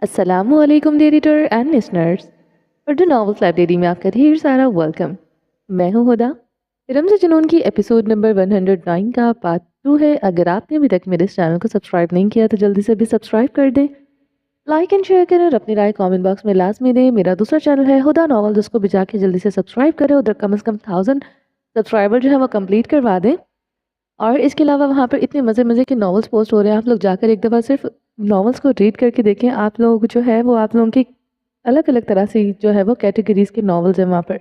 السلام علیکم editor and listeners, Urdu novels library میں آپ کا ڈھیر سارا ویلکم۔ میں ہوں ہدا۔ رمز جنون کی ایپیسوڈ نمبر 109 کا پارٹ 2 ہے۔ اگر آپ نے ابھی تک میرے اس چینل کو سبسکرائب نہیں کیا تو جلدی سے بھی سبسکرائب کر دیں، لائک اینڈ شیئر کریں اور اپنی رائے کامنٹ باکس میں لازمی دیں۔ میرا دوسرا چینل ہے ہدا ناول، اس کو بھی جا کے جلدی سے سبسکرائب کریں، ادھر کم از کم 1000 سبسکرائبر جو ہے وہ کمپلیٹ کروا دیں۔ اور اس کے علاوہ وہاں پر اتنے مزے کے ناولس پوسٹ ہو رہے ہیں، آپ لوگ جا کر ایک دفعہ صرف ناولس کو ریڈ کر کے دیکھیں۔ آپ لوگ جو ہے وہ آپ لوگوں کی الگ الگ طرح سے جو ہے وہ کیٹیگریز کے ناولز ہیں وہاں پر،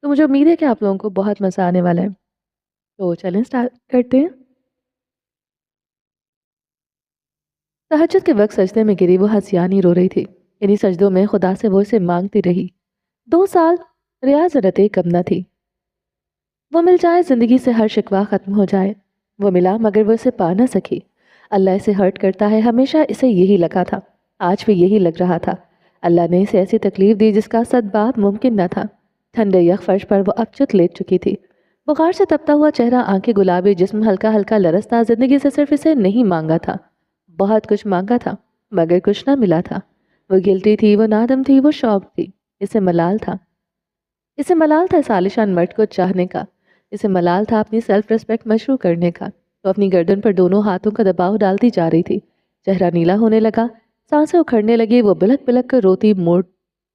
تو مجھے امید ہے کہ آپ لوگوں کو بہت مزہ آنے والا ہے۔ تو چلیں سٹارٹ کرتے ہیں۔ تہجد کے وقت سجدے میں گری وہ ہنسیانی رو رہی تھی۔ انہی سجدوں میں خدا سے وہ اسے مانگتی رہی۔ 2 سال ریاض رتے کم نہ تھی، وہ مل جائے زندگی سے ہر شکوہ ختم ہو جائے۔ وہ ملا مگر وہ اسے پا نہ سکی۔ اللہ اسے ہرٹ کرتا ہے، ہمیشہ اسے یہی لگا تھا، آج بھی یہی لگ رہا تھا۔ اللہ نے اسے ایسی تکلیف دی جس کا سدباب ممکن نہ تھا۔ ٹھنڈے یک فرش پر وہ اب چت لیٹ چکی تھی، بخار سے تپتا ہوا چہرہ، آنکھیں گلابی، جسم ہلکا ہلکا لرزتا۔ زندگی سے صرف اسے نہیں مانگا تھا، بہت کچھ مانگا تھا مگر کچھ نہ ملا تھا۔ وہ گلٹی تھی، وہ نادم تھی، وہ شوق تھی، اسے ملال تھا۔ اسے ملال تھا اس عالیشان مرد کو چاہنے کا، اسے ملال تھا اپنی سیلف ریسپیکٹ مشروع کرنے کا۔ وہ اپنی گردن پر دونوں ہاتھوں کا دباؤ ڈالتی جا رہی تھی۔ چہرہ نیلا ہونے لگا، سانسیں اکھڑنے لگی، وہ بلک بلک کر روتی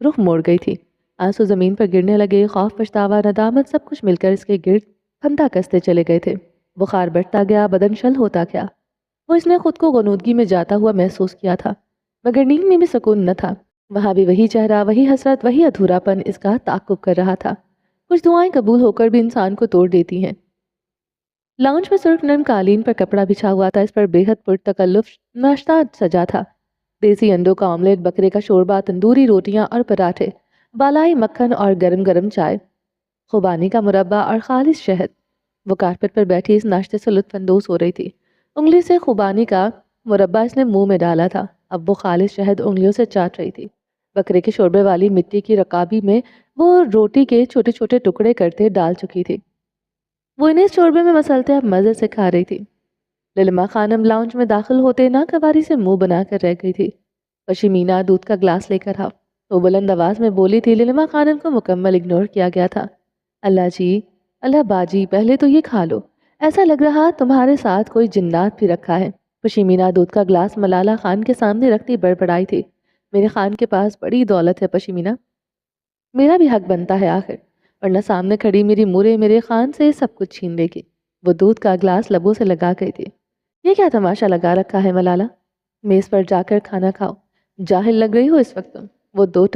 رخ موڑ گئی تھی۔ آنسو زمین پر گرنے لگے، خوف، پچھتاوا، ندامت سب کچھ مل کر اس کے گرد پھندا کستے چلے گئے تھے۔ بخار بڑھتا گیا، بدن شل ہوتا گیا۔ وہ اس نے خود کو غنودگی میں جاتا ہوا محسوس کیا تھا، مگر نیند میں بھی سکون نہ تھا۔ وہاں بھی وہی چہرہ، وہی حسرت، وہی ادھورا پن اس کا تعاقب کر رہا تھا۔ کچھ دعائیں قبول ہو کر بھی انسان کو توڑ دیتی ہیں۔ لاؤنج میں سرخ نرم قالین پر کپڑا بچھا ہوا تھا، اس پر بے حد پرتکلف ناشتہ سجا تھا۔ دیسی انڈوں کا آملیٹ، بکرے کا شوربہ، تندوری روٹیاں اور پراٹھے، بالائی مکھن اور گرم گرم چائے، خوبانی کا مربع اور خالص شہد۔ وہ کارپٹ پر بیٹھی اس ناشتے سے لطف اندوز ہو رہی تھی۔ انگلی سے خوبانی کا مربع اس نے منہ میں ڈالا تھا، اب وہ خالص شہد انگلیوں سے چاٹ رہی تھی۔ بکرے کے شوربے والی مٹی کی رکابی میں وہ روٹی کے چھوٹے چھوٹے ٹکڑے کرتے ڈال چکی تھی۔ وہ انہیں اس شوربے میں مسلتے اب مزے سے کھا رہی تھی۔ للما خانم لاؤنج میں داخل ہوتے ناگواری سے منہ بنا کر رہ گئی تھی۔ پشیمینہ دودھ کا گلاس لے کر آؤ، وہ بلند آواز میں بولی تھی۔ للما خانم کو مکمل اگنور کیا گیا تھا۔ اللہ جی، اللہ باجی، پہلے تو یہ کھا لو، ایسا لگ رہا تمہارے ساتھ کوئی جنات بھی رکھا ہے۔ پشیمینہ دودھ کا گلاس ملالہ خان کے سامنے رکھتی بڑبڑائی تھی۔ میرے خان کے پاس بڑی دولت ہے پشیمینہ، میرا بھی حق بنتا ہے آخر، ورنہ سامنے کھڑی میری مورے میرے خان سے سب کچھ چھین لے گی۔ وہ دودھ کا گلاس لبوں سے لگا گئی تھی۔ یہ کیا تماشا لگا رکھا ہے ملالہ، میز پر جا کر کھانا کھاؤ، جاہل لگ رہی ہو اس وقت تم۔ وہ 2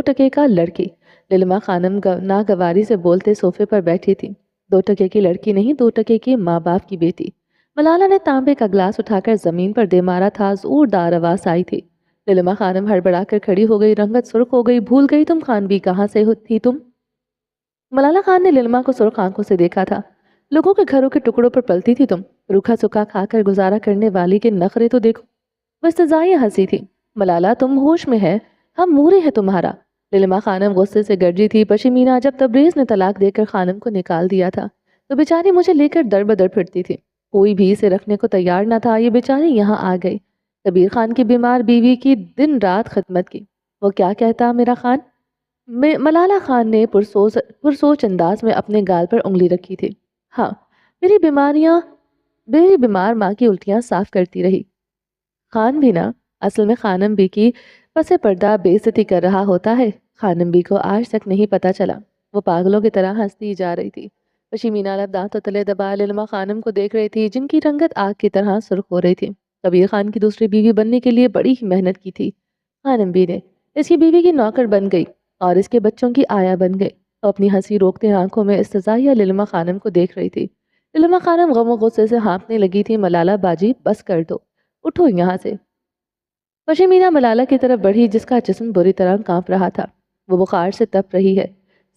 ٹکے کا لڑکی، للما خانم ناگواری سے بولتے صوفے پر بیٹھی تھی۔ 2 ٹکے کی لڑکی نہیں، 2 ٹکے کی ماں باپ کی بیٹی۔ ملالہ نے تانبے کا گلاس اٹھا کر زمین پر دے مارا تھا، زوردار آواز آئی تھی۔ للما خانم ہڑبڑا کر کھڑی ہو گئی، رنگت سرخ ہو گئی۔ بھول گئی تم خان بھی کہاں سے تھی تم؟ ملالہ خان نے للما کو سرخ آنکھوں سے دیکھا تھا۔ لوگوں کے گھروں کے ٹکڑوں پر پلتی تھی تم، روکھا سکھا کھا کر گزارا کرنے والی کے نخرے تو دیکھو۔ وہ استضائی ہنسی تھی۔ ملالہ تم ہوش میں ہے، ہم مورے ہیں تمہارا۔ للما خانم غصے سے گرجی تھی۔ پشیمینہ جب تبریز نے طلاق دے کر خانم کو نکال دیا تھا تو بیچاری مجھے لے کر در بدر پھرتی تھی، کوئی بھی اسے رکھنے کو تیار نہ تھا۔ یہ بیچاری یہاں آ گئی، کبیر خان کی بیمار بیوی کی دن رات خدمت کی۔ وہ کیا کہتا میرا خان؟ ملالہ خان نے پرسوچ انداز میں اپنے گال پر انگلی رکھی تھی۔ ہاں، میری بیمار ماں کی الٹیاں صاف کرتی رہی۔ خان بھی نا، اصل میں خانم بی کی پس پردہ بے عزتی کر رہا ہوتا ہے۔ خانم بی کو آج تک نہیں پتا چلا۔ وہ پاگلوں کی طرح ہنستی جا رہی تھی۔ پشیمینہ لب دانتوں تلے دبائے للما خانم کو دیکھ رہی تھی، جن کی رنگت آگ کی طرح سرخ ہو رہی تھی۔ کبیر خان کی دوسری بیوی بننے کے لیے بڑی ہی محنت کی تھی۔ خانم بی نے اس کی بیوی کی نوکر بن گئی اور اس کے بچوں کی آیا بن گئی۔ وہ اپنی ہنسی روکتے آنکھوں میں استضائیہ للما خانم کو دیکھ رہی تھی۔ للما خانم غم و غصے سے ہانپنے لگی تھی۔ ملالہ باجی بس کر دو، اٹھو یہاں سے۔ پشیمینہ ملالہ کی طرف بڑھی، جس کا جسم بری طرح کانپ رہا تھا۔ وہ بخار سے تپ رہی ہے،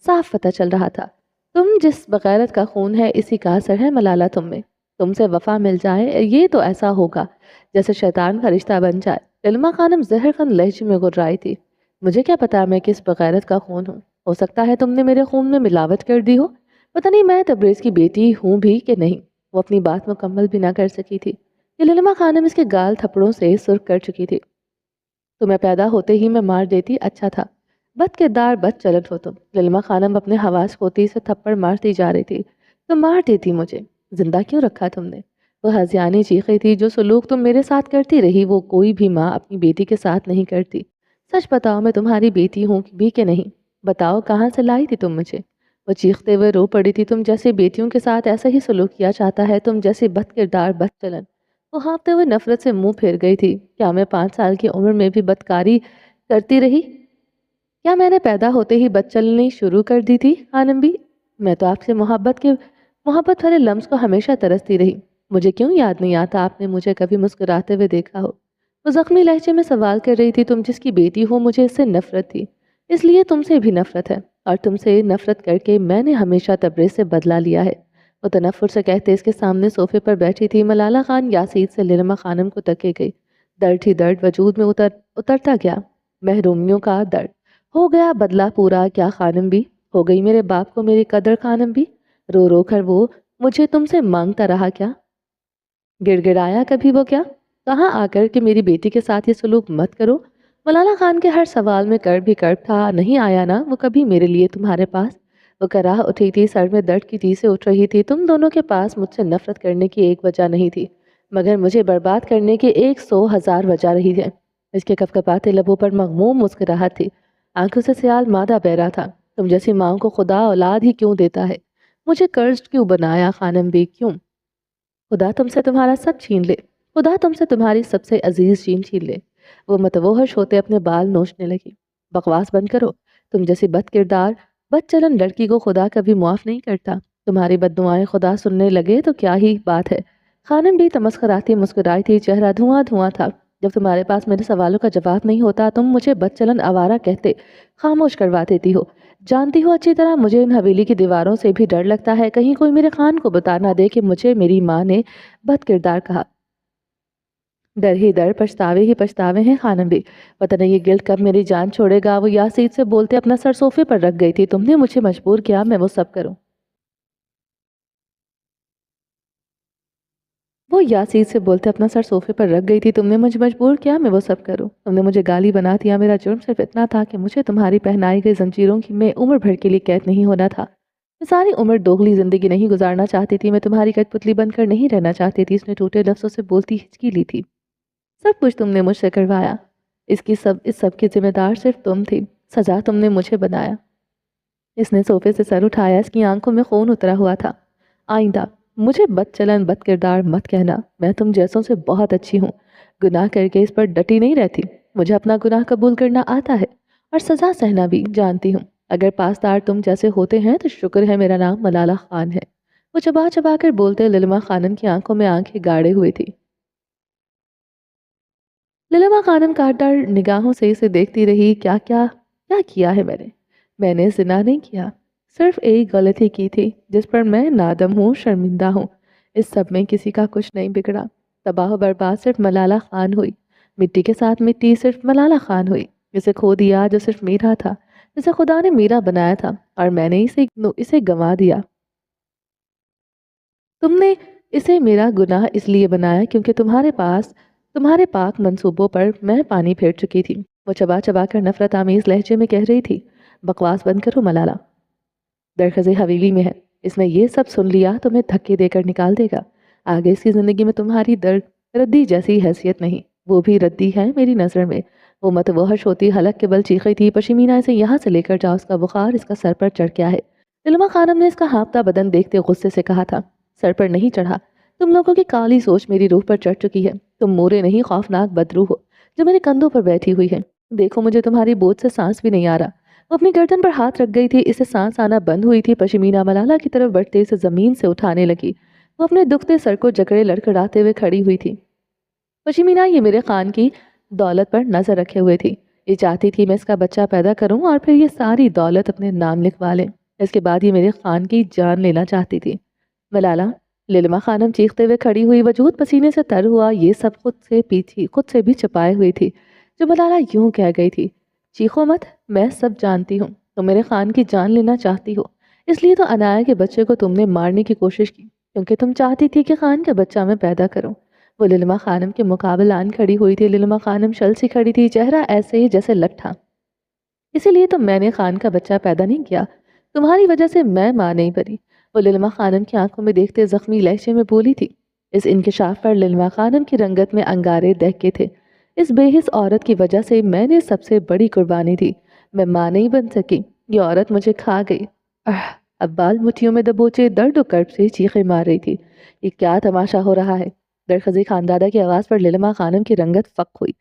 صاف پتہ چل رہا تھا۔ تم جس بغیرت کا خون ہے، اسی کا اثر ہے ملالہ تم میں۔ تم سے وفا مل جائے، یہ تو ایسا ہوگا جیسے شیطان کا رشتہ بن جائے۔ للما خانم زہر خند لہجے میں گررائی تھی۔ مجھے کیا پتا میں کس بغیرت کا خون ہوں، ہو سکتا ہے تم نے میرے خون میں ملاوٹ کر دی ہو، پتہ نہیں میں تبریز کی بیٹی ہوں بھی کہ نہیں۔ وہ اپنی بات مکمل بھی نہ کر سکی تھی کہ للما خانم اس کے گال تھپڑوں سے سرخ کر چکی تھی۔ تمہیں پیدا ہوتے ہی میں مار دیتی اچھا تھا، بد کردار بد چلن ہو تم۔ للما خانم اپنے حواس کھوتی سے تھپڑ مارتی جا رہی تھی۔ تم مار دیتی مجھے، زندہ کیوں رکھا تم نے؟ وہ ہذیانی چیخیں تھی، جو سلوک تم میرے ساتھ کرتی رہی وہ کوئی بھی ماں اپنی بیٹی کے ساتھ نہیں کرتی۔ سچ بتاؤ، میں تمہاری بیٹی ہوں بھی کہ نہیں؟ بتاؤ کہاں سے لائی تھی تم مجھے؟ وہ چیختے ہوئے رو پڑی تھی۔ تم جیسے بیٹیوں کے ساتھ ایسا ہی سلوک کیا جاتا ہے، تم جیسے بد کردار بد چلن۔ وہ ہانپتے ہوئے نفرت سے منہ پھیر گئی تھی۔ کیا میں 5 سال کی عمر میں بھی بدکاری کرتی رہی؟ کیا میں نے پیدا ہوتے ہی بد چلنی شروع کر دی تھی؟ خانم بھی، میں تو آپ سے محبت بھرے لمس کو ہمیشہ ترستی رہی۔ مجھے کیوں یاد نہیں آتا آپ نے مجھے کبھی مسکراتے ہوئے دیکھا ہو؟ وہ زخمی لہجے میں سوال کر رہی تھی۔ تم جس کی بیٹی ہو، مجھے اس سے نفرت تھی، اس لیے تم سے بھی نفرت ہے، اور تم سے نفرت کر کے میں نے ہمیشہ تبریز سے بدلہ لیا ہے۔ وہ تنفر سے کہتے اس کے سامنے صوفے پر بیٹھی تھی۔ ملالہ خان یاسید سے للما خانم کو تکے گئی۔ درد ہی درد وجود میں اترتا گیا، محرومیوں کا درد۔ ہو گیا بدلہ پورا کیا خانم بھی؟ ہو گئی میرے باپ کو میری قدر خانم بھی؟ رو رو کر وہ مجھے تم سے مانگتا رہا کیا؟ گڑ گڑایا کبھی وہ کیا؟ کہاں آ کر کہ میری بیٹی کے ساتھ یہ سلوک مت کرو؟ مولانا خان کے ہر سوال میں کرب ہی کرب تھا۔ نہیں آیا نا وہ کبھی میرے لیے تمہارے پاس؟ وہ کراہ اٹھی تھی، سر میں درد کی چیزیں اٹھ رہی تھی۔ تم دونوں کے پاس مجھ سے نفرت کرنے کی ایک وجہ نہیں تھی، مگر مجھے برباد کرنے کی 100,000 وجہ رہی ہے۔ اس کے کپکپاتے لبوں پر مغموم مسکراہٹ تھی، آنکھوں سے سیال مادہ بہ رہا تھا۔ تم جیسی ماں کو خدا اولاد ہی کیوں دیتا ہے؟ مجھے قرض کیوں بنایا خانم بھی، کیوں؟ خدا تم سے تمہارا سب چھین لے، خدا تم سے تمہاری سب سے عزیز چین چھین لے۔ وہ متوحش ہوتے اپنے بال نوچنے لگی۔ بکواس بند کرو، تم جیسی بد کردار بد چلن لڑکی کو خدا کبھی معاف نہیں کرتا۔ تمہاری بد دعائیں خدا سننے لگے تو کیا ہی بات ہے۔ خانم بھی تمسخراتی مسکرائی تھی، چہرہ دھواں دھواں تھا۔ جب تمہارے پاس میرے سوالوں کا جواب نہیں ہوتا، تم مجھے بد چلن آوارہ کہتے خاموش کروا دیتی ہو۔ جانتی ہو اچھی طرح مجھے ان حویلی کی دیواروں سے بھی ڈر لگتا ہے، کہیں کوئی میرے خان کو بتا نہ دے کہ مجھے میری ماں نے بد کردار کہا۔ ڈر ہی ڈر، پچھتاوے ہی پچھتاوے ہیں خانم بھی۔ پتہ نہیں یہ گلٹ کب میری جان چھوڑے گا۔ وہ یاسید سے بولتے اپنا سر صوفے پر رکھ گئی تھی۔ تم نے مجھے مجبور کیا میں وہ سب کروں۔ وہ یاسید سے بولتے اپنا سر صوفے پر رکھ گئی تھی۔ تم نے مجھے مجبور کیا میں وہ سب کروں۔ تم نے مجھے گالی بنا دیا۔ میرا جرم صرف اتنا تھا کہ مجھے تمہاری پہنائی گئی زنجیروں کی میں عمر بھر کے لیے قید نہیں ہونا تھا۔ میں ساری عمر دوغلی زندگی نہیں گزارنا چاہتی تھی۔ میں تمہاری کٹ پتلی بن کر نہیں رہنا چاہتی تھی۔ اس نے ٹوٹے لفظوں سے بولتی ہچکی لی تھی۔ سب کچھ تم نے مجھ سے کروایا، اس سب کی ذمہ دار صرف تم تھی۔ سزا تم نے مجھے بنایا۔ اس نے صوفے سے سر اٹھایا، اس کی آنکھوں میں خون اترا ہوا تھا۔ آئندہ مجھے بد چلن بد کردار مت کہنا، میں تم جیسوں سے بہت اچھی ہوں۔ گناہ کر کے اس پر ڈٹی نہیں رہتی۔ مجھے اپنا گناہ قبول کرنا آتا ہے اور سزا سہنا بھی جانتی ہوں۔ اگر پاسدار تم جیسے ہوتے ہیں تو شکر ہے میرا نام ملالہ خان ہے۔ وہ چبا چبا کر بولتے للما خانم کی آنکھوں میں آنکھیں گاڑے ہوئی تھی۔ للما خانم کاٹدار نگاہوں سے اسے دیکھتی رہی۔ کیا کیا ہے میں نے زنا نہیں کیا، صرف ایک غلطی کی تھی جس پر میں نادم ہوں، شرمندہ ہوں۔ اس سب میں کسی کا کچھ نہیں بگڑا۔ تباہ و برباد صرف ملالہ خان ہوئی، مٹی کے ساتھ مٹی صرف ملالہ خان ہوئی۔ اسے کھو دیا جو صرف میرا تھا، جسے خدا نے میرا بنایا تھا، اور میں نے اسے گنوا دیا۔ تم نے اسے میرا گناہ اس لیے بنایا کیونکہ تمہارے پاک منصوبوں پر میں پانی پھیر چکی تھی۔ وہ چبا چبا کر نفرت آمیز لہجے میں کہہ رہی تھی، بکواس بند کرو ملالہ، درخزے حویلی میں ہے، اس نے یہ سب سن لیا تو میں دھکے دے کر نکال دے گا۔ آگے اس کی زندگی میں تمہاری ردی جیسی حیثیت نہیں، وہ بھی ردی ہے میری نظر میں۔ وہ متوحش ہوتی حلق کے بل چیخی تھی، پشمینہ اسے یہاں سے لے کر جاؤ، اس کا بخار اس کا سر پر چڑھ گیا ہے۔ للما خانم نے اس کا ہانپتا بدن دیکھتے غصے سے کہا تھا، سر پر نہیں چڑھا، تم لوگوں کی کالی سوچ میری روح پر چڑھ چکی ہے۔ تم مورے نہیں، خوفناک بدروح ہو جو میرے کندھوں پر بیٹھی ہوئی ہے۔ دیکھو مجھے تمہاری بوجھ سے سانس بھی نہیں آ رہا۔ وہ اپنی گردن پر ہاتھ رکھ گئی تھی، اسے سانس آنا بند ہوئی تھی۔ پشمینہ ملالہ کی طرف بڑھتے اسے زمین سے اٹھانے لگی۔ وہ اپنے دکھتے سر کو جکڑے لڑکھڑاتے ہوئے کھڑی ہوئی تھی۔ پشمینہ یہ میرے خان کی دولت پر نظر رکھے ہوئے تھی۔ یہ چاہتی تھی میں اس کا بچہ پیدا کروں اور پھر یہ ساری دولت اپنے نام لکھوا لیں۔ اس کے بعد یہ میرے خان کی جان لینا چاہتی تھی۔ ملالہ، للما خانم چیختے ہوئے کھڑی ہوئی، وجود پسینے سے تر ہوا۔ یہ سب خود سے بھی چھپائے ہوئی تھی جو ملالہ یوں کہہ گئی تھی، چیخو مت، میں سب جانتی ہوں، تم میرے خان کی جان لینا چاہتی ہو، اس لیے تو انایا کے بچے کو تم نے مارنے کی کوشش کی، کیونکہ تم چاہتی تھی کہ خان کا بچہ میں پیدا کروں۔ وہ للما خانم کے مقابل آن کھڑی ہوئی تھی۔ للما خانم شل سی کھڑی تھی، چہرہ ایسے جیسے لٹھا۔ اسی لیے تو میں نے خان کا بچہ پیدا نہیں کیا، تمہاری وجہ سے میں ماں نہیں بنی، وہ للما خانم کی آنکھوں میں دیکھتے زخمی لہجے میں بولی تھی۔ اس انکشاف پر للما خانم کی رنگت میں انگارے دہکے تھے۔ اس بے حس عورت کی وجہ سے میں نے سب سے بڑی قربانی دی، میں ماں نہیں بن سکی، یہ عورت مجھے کھا گئی۔ اب بال مٹھیوں میں دبوچے درد و کرب سے چیخیں مار رہی تھی۔ یہ کیا تماشا ہو رہا ہے؟ درخزی خاندادہ کی آواز پر للما خانم کی رنگت فک ہوئی۔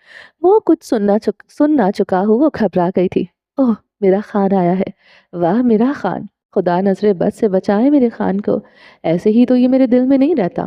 وہ کچھ سن نہ چکا ہو، وہ گھبرا گئی تھی۔ اوہ، میرا خان آیا ہے، واہ میرا خان، خدا نظر بد سے بچائے میرے خان کو، ایسے ہی تو یہ میرے دل میں نہیں رہتا۔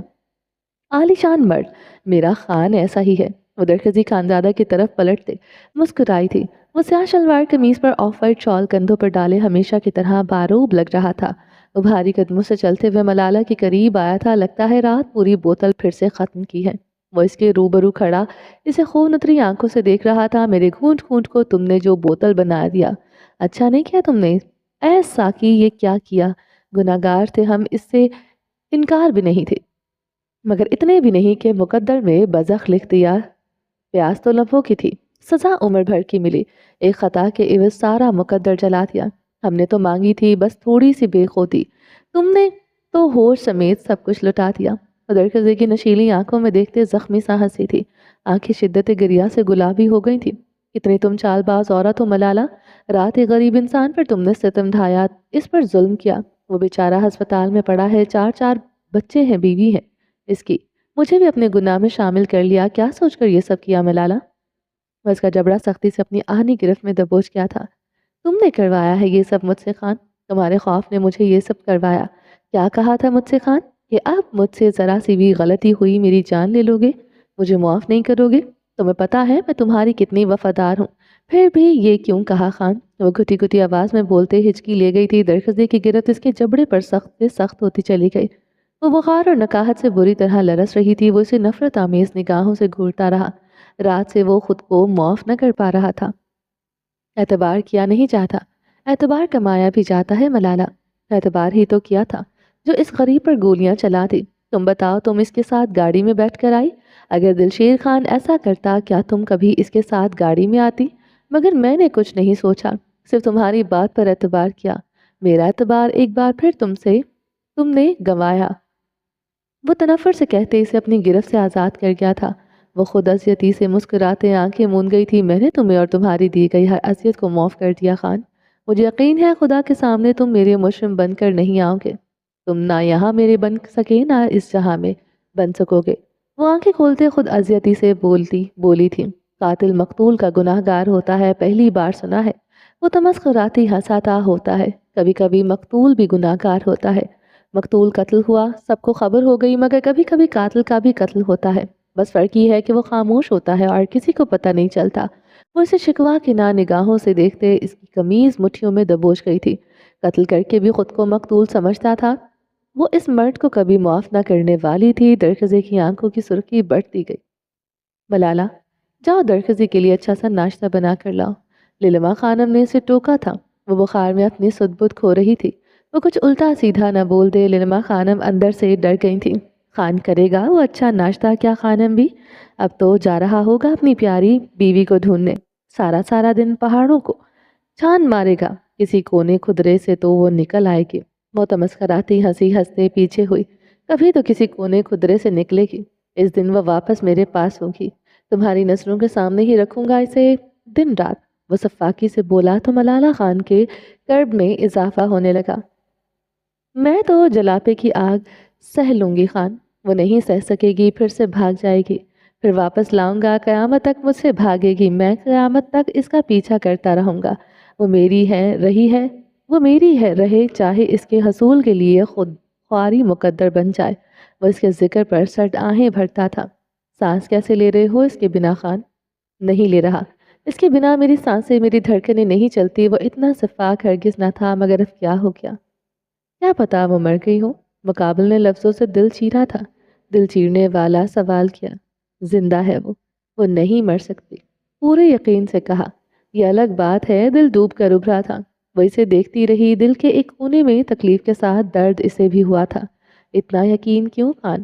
عالی شان مرد، میرا خان ایسا ہی ہے۔ وہ درخزی خاندادہ کی طرف پلٹتے مسکرائی تھی۔ وہ سیاہ شلوار قمیض پر آف وائٹ شال کندھوں پر ڈالے ہمیشہ کی طرح باروب لگ رہا تھا۔ وہ بھاری قدموں سے چلتے ہوئے ملالہ کے قریب آیا تھا، لگتا ہے رات پوری بوتل پھر سے ختم کی ہے۔ وہ اس کے روبرو کھڑا اسے خون اتری آنکھوں سے دیکھ رہا تھا۔ میرے گھونٹ گھونٹ کو تم نے جو بوتل بنا دیا، اچھا نہیں کیا تم نے؟ اے ساقی، یہ کیا کیا؟ گناہگار تھے ہم، اس سے انکار بھی نہیں تھے، مگر اتنے بھی نہیں کہ مقدر میں بزخ لکھ دیا۔ پیاس تو لمحوں کی تھی، سزا عمر بھر کی ملی، ایک خطا کے عوض سارا مقدر جلا دیا۔ ہم نے تو مانگی تھی بس تھوڑی سی بے خودی، تم نے تو ہوش سمیت سب کچھ لٹا دیا۔ درخزے کی نشیلی آنکھوں میں دیکھتے زخمی سا ہنسی تھی، آنکھیں شدت گریہ سے گلابی ہو گئی تھی۔ کتنی تم چال باز عورت ہو ملالہ، رات ایک غریب انسان پر تم نے ستم ڈھایا، اس پر ظلم کیا، وہ بیچارہ ہسپتال میں پڑا ہے، چار بچے ہیں، بیوی ہے اس کی، مجھے بھی اپنے گناہ میں شامل کر لیا، کیا سوچ کر یہ سب کیا ملالہ؟ وہ اس کا جبڑا سختی سے اپنی آہنی گرفت میں دبوچ گیا تھا۔ تم نے کروایا ہے یہ سب مجھ سے خان، تمہارے خوف نے مجھے یہ سب کروایا۔ کیا کہا تھا مجھ سے خان کہ اب مجھ سے ذرا سی بھی غلطی ہوئی میری جان لے لو گے، مجھے معاف نہیں کرو گے؟ تمہیں پتا ہے میں تمہاری کتنی وفادار ہوں، پھر بھی یہ کیوں کہا خان؟ وہ گھٹی گھٹی آواز میں بولتے ہچکی لے گئی تھی۔ درخزے کی گرفت اس کے جبڑے پر سخت سے سخت ہوتی چلی گئی۔ وہ بخار اور نکاہت سے بری طرح لرس رہی تھی۔ وہ اسے نفرت آمیز نگاہوں سے گھورتا رہا۔ رات سے وہ خود کو معاف نہ کر پا رہا تھا۔ اعتبار کیا نہیں چاہتا، اعتبار کمایا بھی جاتا ہے ملالہ، اعتبار ہی تو کیا تھا جو اس غریب پر گولیاں چلا دی۔ تم بتاؤ، تم اس کے ساتھ گاڑی میں بیٹھ کر آئی؟ اگر دلشیر خان ایسا کرتا، کیا تم کبھی اس کے ساتھ گاڑی میں آتی؟ مگر میں نے کچھ نہیں سوچا، صرف تمہاری بات پر اعتبار کیا۔ میرا اعتبار ایک بار پھر تم نے گنوایا۔ وہ تنفر سے کہتے اسے اپنی گرفت سے آزاد کر گیا تھا۔ وہ خود اذیتی سے مسکراتے آنکھیں موند گئی تھی۔ میں نے تمہیں اور تمہاری دی گئی ہر اذیت کو معاف کر دیا خان، مجھے یقین ہے خدا کے سامنے تم میرے مجرم بن کر نہیں آؤ گے، تم نہ یہاں میرے بن سکے نہ اس جہاں میں بن سکو گے۔ وہ آنکھیں کھولتے خود اذیتی سے بولی تھی، قاتل مقتول کا گناہ گار ہوتا ہے، پہلی بار سنا ہے۔ وہ تمسخراتی ہنساتا ہوتا ہے، کبھی کبھی مقتول بھی گناہ گار ہوتا ہے۔ مقتول قتل ہوا، سب کو خبر ہو گئی، مگر کبھی کبھی قاتل کا بھی قتل ہوتا ہے، بس فرق یہ ہے کہ وہ خاموش ہوتا ہے اور کسی کو پتہ نہیں چلتا۔ وہ اسے شکوا کے نہ نگاہوں سے دیکھتے اس کی قمیض مٹھیوں میں دبوچ گئی تھی۔ قتل کر کے بھی خود کو مقتول سمجھتا تھا، وہ اس مرد کو کبھی معاف نہ کرنے والی تھی۔ درخزے کی آنکھوں کی سرخی بڑھتی گئی۔ ملالہ، جاؤ درخزے کے لیے اچھا سا ناشتہ بنا کر لاؤ، للما خانم نے اسے ٹوکا تھا۔ وہ بخار میں اپنی سد بد کھو رہی تھی، وہ کچھ الٹا سیدھا نہ بول دے۔ للما خانم اندر سے ڈر گئی تھی، خان کرے گا وہ اچھا ناشتہ کیا خانم بھی؟ اب تو جا رہا ہوگا اپنی پیاری بیوی کو ڈھونڈنے، سارا دن پہاڑوں کو چھان مارے گا، کسی کونے خدرے سے تو وہ نکل آئے گی۔ وہ تمسخراتی ہنسی ہنستے پیچھے ہوئی، کبھی تو کسی کونے خدرے سے نکلے گی، اس دن وہ واپس میرے پاس ہوگی، تمہاری نظروں کے سامنے ہی رکھوں گا اسے دن رات۔ وہ صفاقی سے بولا تو ملالہ خان کے کرب میں اضافہ ہونے لگا۔ میں تو جلاپے کی آگ سہ لوں گی خان، وہ نہیں سہ سکے گی، پھر سے بھاگ جائے گی، پھر واپس لاؤں گا، قیامت تک مجھ سے بھاگے گی، میں قیامت تک اس کا پیچھا کرتا رہوں گا۔ وہ میری ہے رہے، چاہے اس کے حصول کے لیے خود خواری مقدر بن جائے۔ وہ اس کے ذکر پر سرد آہیں بھرتا تھا۔ سانس کیسے لے رہے ہو اس کے بنا خان؟ نہیں لے رہا، اس کے بنا میری سانسیں، میری دھڑکنیں نہیں چلتی۔ وہ اتنا شفاق ہرگز نہ تھا، مگر اب کیا ہو گیا؟ کیا پتا وہ مر گئی ہو؟ مقابل نے لفظوں سے دل چیرا تھا، دل چیرنے والا سوال کیا۔ زندہ ہے وہ نہیں مر سکتی، پورے یقین سے کہا۔ یہ الگ بات ہے، دل ڈوب کر ابھرا تھا۔ وہ اسے دیکھتی رہی، دل کے ایک کونے میں تکلیف کے ساتھ درد اسے بھی ہوا تھا۔ اتنا یقین کیوں خان؟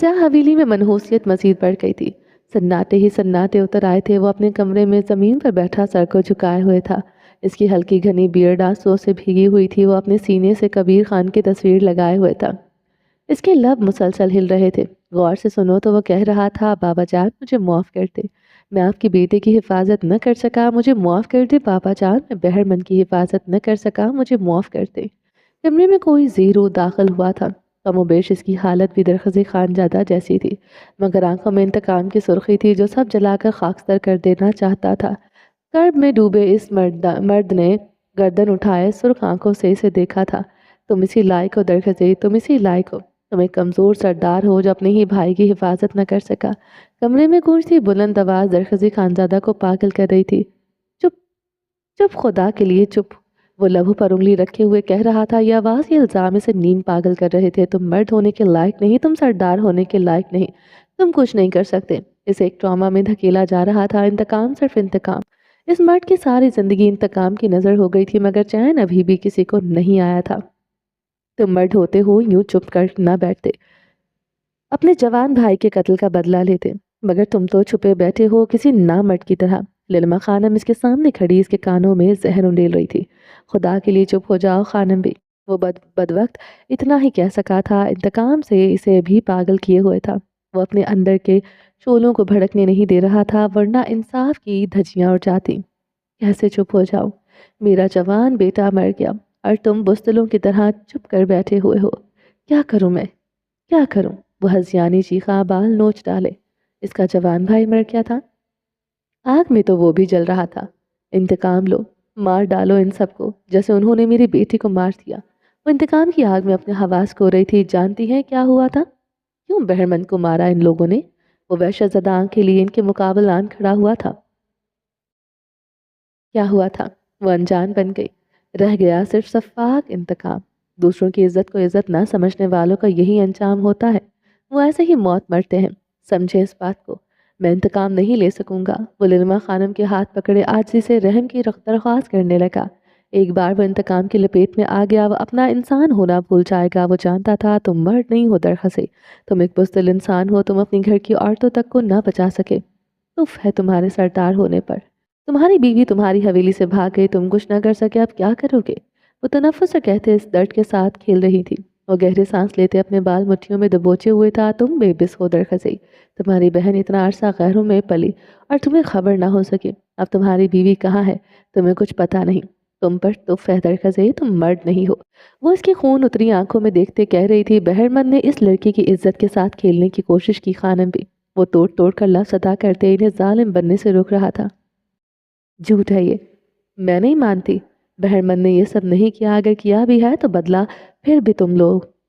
سیاہ حویلی میں منحوسیت مزید بڑھ گئی تھی۔ سناٹے ہی سناٹے اتر آئے تھے۔ وہ اپنے کمرے میں زمین پر بیٹھا سر کو جھکائے ہوئے تھا۔ اس کی ہلکی گھنی بیئرڈ آنسوؤں سے بھیگی ہوئی تھی۔ وہ اپنے سینے سے کبیر خان کی تصویر لگائے ہوئے تھا۔ اس کے لب مسلسل ہل رہے تھے۔ غور سے سنو تو وہ کہہ رہا تھا، بابا جان مجھے معاف کر دے، میں آپ کی بیٹے کی حفاظت نہ کر سکا، مجھے معاف کر دے بابا جان، میں بہرمند کی حفاظت نہ کر سکا، مجھے معاف کر دے۔ کمرے میں کوئی زیرو داخل ہوا تھا۔ کم و بیش اس کی حالت بھی درخز خانزادہ جیسی تھی، مگر آنکھوں میں انتقام کی سرخی تھی جو سب جلا کر خاکستر کر دینا چاہتا تھا۔ کرب میں ڈوبے اس مرد نے گردن اٹھائے سرخ آنکھوں سے اسے دیکھا تھا۔ تم اسی لائق ہو درخزے، تم اسی لائق ہو، تم ایک کمزور سردار ہو جو اپنے ہی بھائی کی حفاظت نہ کر سکا۔ کمرے میں گونجتی بلند آواز درخزی خانزادہ کو پاگل کر رہی تھی۔ چپ، چپ، خدا کے لیے چپ، وہ لبوں پر انگلی رکھے ہوئے کہہ رہا تھا۔ یہ آواز، یہ الزام اسے نیم پاگل کر رہے تھے۔ تم مرد ہونے کے لائق نہیں، تم سردار ہونے کے لائق نہیں، تم کچھ نہیں کر سکتے۔ اسے ایک ٹراما میں دھکیلا جا رہا تھا۔ انتقام، صرف انتقام۔ اس مرد کی ساری زندگی انتقام کی نظر ہو گئی تھی، مگر چین ابھی بھی کسی کو نہیں آیا تھا۔ تم مرد ہوتے ہو یوں چپ کر نہ بیٹھتے، اپنے جوان بھائی کے قتل کا بدلہ لیتے، مگر تم تو چھپے بیٹھے ہو کسی نامرد کی طرح۔ للما خانم اس کے سامنے کھڑی اس کے کانوں میں زہر انڈیل رہی تھی۔ خدا کے لیے چپ ہو جاؤ خانم بھی، وہ بدوقت اتنا ہی کہہ سکا تھا۔ انتقام سے اسے بھی پاگل کیے ہوئے تھا۔ وہ اپنے اندر کے شعلوں کو بھڑکنے نہیں دے رہا تھا، ورنہ انصاف کی دھجیاں اڑ جاتی۔ کیسے چپ ہو جاؤ؟ میرا جوان بیٹا مر گیا اور تم بزدلوں کی طرح چپ کر بیٹھے ہوئے ہو۔ کیا کروں میں، کیا کروں؟ وہ ہذیانی چیخا، بال نوچ ڈالے۔ اس کا جوان بھائی مر گیا تھا؟ آگ میں تو وہ بھی جل رہا تھا۔ انتقام لو، مار ڈالو ان سب کو جیسے انہوں نے میری بیٹی کو مار دیا۔ وہ انتقام کی آگ میں اپنے حواس کھو رہی تھی۔ جانتی ہیں کیا ہوا تھا؟ کیوں بہرمند کو مارا ان لوگوں نے؟ وہ وحشت زدہ آنکھ لیے ان کے مقابل آن کھڑا ہوا تھا۔ کیا ہوا تھا؟ وہ انجان بن گئی۔ رہ گیا صرف سفاک انتقام۔ دوسروں کی عزت کو عزت نہ سمجھنے والوں کا یہی انجام ہوتا ہے۔ وہ ایسے ہی موت مرتے ہیں، سمجھے اس بات کو۔ میں انتقام نہیں لے سکوں گا۔ وہ للما خانم کے ہاتھ پکڑے عاجزی سے رحم کی درخواست کرنے لگا۔ ایک بار وہ انتقام کی لپیٹ میں آ گیا، وہ اپنا انسان ہونا بھول جائے گا۔ وہ جانتا تھا تم مرد نہیں ہو درخزے، تم ایک بزدل انسان ہو۔ تم اپنی گھر کی عورتوں تک کو نہ بچا سکے۔ اف ہے تمہارے سردار ہونے پر۔ تمہاری بیوی تمہاری حویلی سے بھاگ گئی، تم کچھ نہ کر سکے، اب کیا کرو گے؟ وہ تنفس سے کہتے اس درد کے ساتھ کھیل رہی تھی۔ وہ گہرے سانس لیتے اپنے بال مٹھیوں میں دبوچے ہوئے تھا۔ تم بے بس ہو درخزے، تمہاری بہن اتنا عرصہ غیروں میں پلی اور تمہیں خبر نہ ہو سکی۔ اب تمہاری بیوی کہاں ہے؟ تمہیں کچھ پتا نہیں۔ تم پر تف ہے درخزے، تم مرد نہیں ہو۔ وہ اس کی خون اتری آنکھوں میں دیکھتے کہہ رہی تھی۔ بہرمند نے اس لڑکی کی عزت کے ساتھ کھیلنے کی کوشش کی خانم بھی۔ وہ توڑ توڑ کر لفظ ادا کرتے انہیں ظالم بننے سے روک رہا تھا۔ جھوٹ ہے یہ، میں نہیں مانتی۔ بہرمند نے یہ سب نہیں کیا، اگر کیا بھی ہے تو بدلہ پھر بھی تم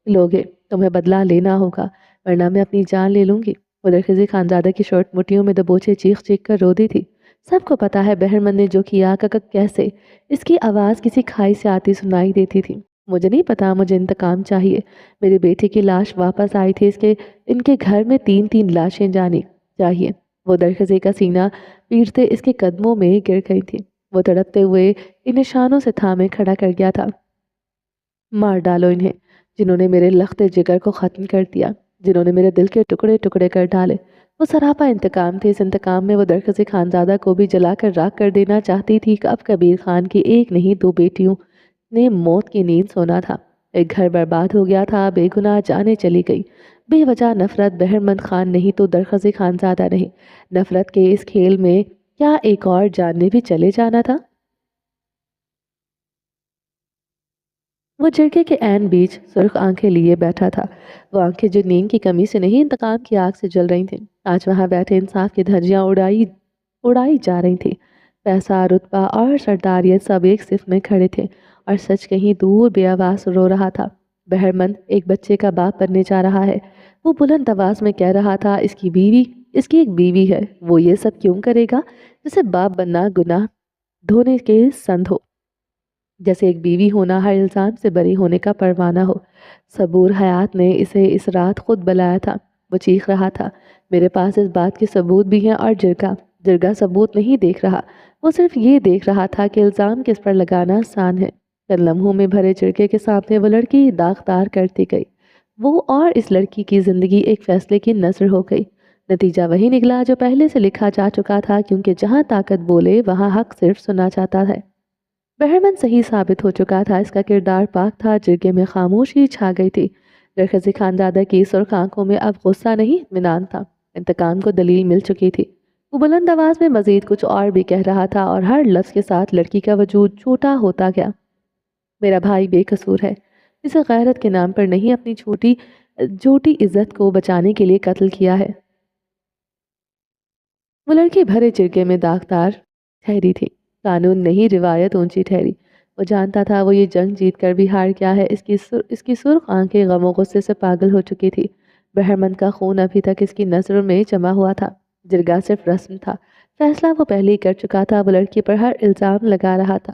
لوگے، تمہیں بدلہ لینا ہوگا، ورنہ میں اپنی جان لے لوں گی۔ وہ درخزی خانزادہ کی شرٹ مٹھیوں میں دبوچے چیخ چیخ کر رو دی تھی۔ سب کو پتا ہے بہرمند نے جو کیا، کیسے۔ اس کی آواز کسی کھائی سے آتی سنائی دیتی تھی۔ مجھے نہیں پتا، مجھے انتقام چاہیے۔ میری بیٹی کی لاش واپس آئی تھی، ان کے گھر میں 3 لاشیں جانی چاہیے۔ وہ درخزے کا سینہ پیٹتے اس کے قدموں میں گر گئی تھی۔ وہ تڑپتے ہوئے ان نشانوں سے تھامے کھڑا کر گیا تھا۔ مار ڈالو انہیں، جنہوں نے میرے لخت جگر کو ختم کر دیا، جنہوں نے میرے دل کے ٹکڑے ٹکڑے کر ڈالے۔ وہ سراپا انتقام تھے۔ اس انتقام میں وہ درخزی خانزادہ کو بھی جلا کر راکھ کر دینا چاہتی تھی۔ اب کبیر خان کی ایک نہیں 2 بیٹیوں نے موت کی نیند سونا تھا۔ ایک گھر برباد ہو گیا تھا، بے گناہ جانیں چلی گئی۔ بے وجہ نفرت بہرمند خان نہیں تو درخزی خانزادہ نہیں۔ نفرت کے اس کھیل میں کیا ایک اور جان نے بھی چلے جانا تھا؟ وہ جرگے کے عین بیچ سرخ آنکھیں لیے بیٹھا تھا۔ وہ آنکھیں جو نیند کی کمی سے نہیں انتقام کی آگ سے جل رہی تھیں، آج وہاں بیٹھے انصاف کی دھجیاں اڑائی جا رہی تھیں۔ پیسہ، رتبہ اور سرداریت سب ایک صف میں کھڑے تھے، اور سچ کہیں دور بے آواز رو رہا تھا۔ بہرمند ایک بچے کا باپ بننے جا رہا ہے، وہ بلند آواز میں کہہ رہا تھا۔ اس کی ایک بیوی ہے، وہ یہ سب کیوں کرے گا؟ جیسے باپ بننا گناہ دھونے کے سند ہو، جیسے ایک بیوی ہونا ہر الزام سے بری ہونے کا پروانہ ہو۔ صبور حیات نے اسے اس رات خود بلایا تھا۔ وہ چیخ رہا تھا، میرے پاس اس بات کے ثبوت بھی ہیں، اور جرگہ ثبوت نہیں دیکھ رہا، وہ صرف یہ دیکھ رہا تھا کہ الزام کس پر لگانا آسان ہے۔ چند لمحوں میں بھرے جرگے کے سامنے وہ لڑکی داغدار کرتی گئی۔ وہ اور اس لڑکی کی زندگی ایک فیصلے کی نظر ہو گئی۔ نتیجہ وہی نکلا جو پہلے سے لکھا جا چکا تھا، کیونکہ جہاں طاقت بولے وہاں حق صرف سنا چاہتا ہے۔ بہرمن صحیح ثابت ہو چکا تھا، اس کا کردار پاک تھا، جرگے میں خاموشی چھا گئی تھی۔ درخزی خانزادہ کی سرخ آنکھوں میں اب غصہ نہیں اطمینان تھا، انتقام کو دلیل مل چکی تھی۔ وہ بلند آواز میں مزید کچھ اور بھی کہہ رہا تھا، اور ہر لفظ کے ساتھ لڑکی کا وجود چھوٹا ہوتا گیا۔ میرا بھائی بے قصور ہے، اسے غیرت کے نام پر نہیں، اپنی چھوٹی عزت کو بچانے کے لیے قتل کیا ہے۔ وہ لڑکی بھرے جرگے میں داغدار ٹھہری تھی، قانون نہیں روایت اونچی ٹھہری۔ وہ جانتا تھا وہ یہ جنگ جیت کر بھی ہار گیا ہے۔ اس کی سرخ آنکھیں غم و غصے سے پاگل ہو چکی تھی۔ بہرمند کا خون ابھی تک اس کی نظروں میں جمع ہوا تھا۔ جرگہ صرف رسم تھا، فیصلہ وہ پہلے ہی کر چکا تھا۔ وہ لڑکی پر ہر الزام لگا رہا تھا۔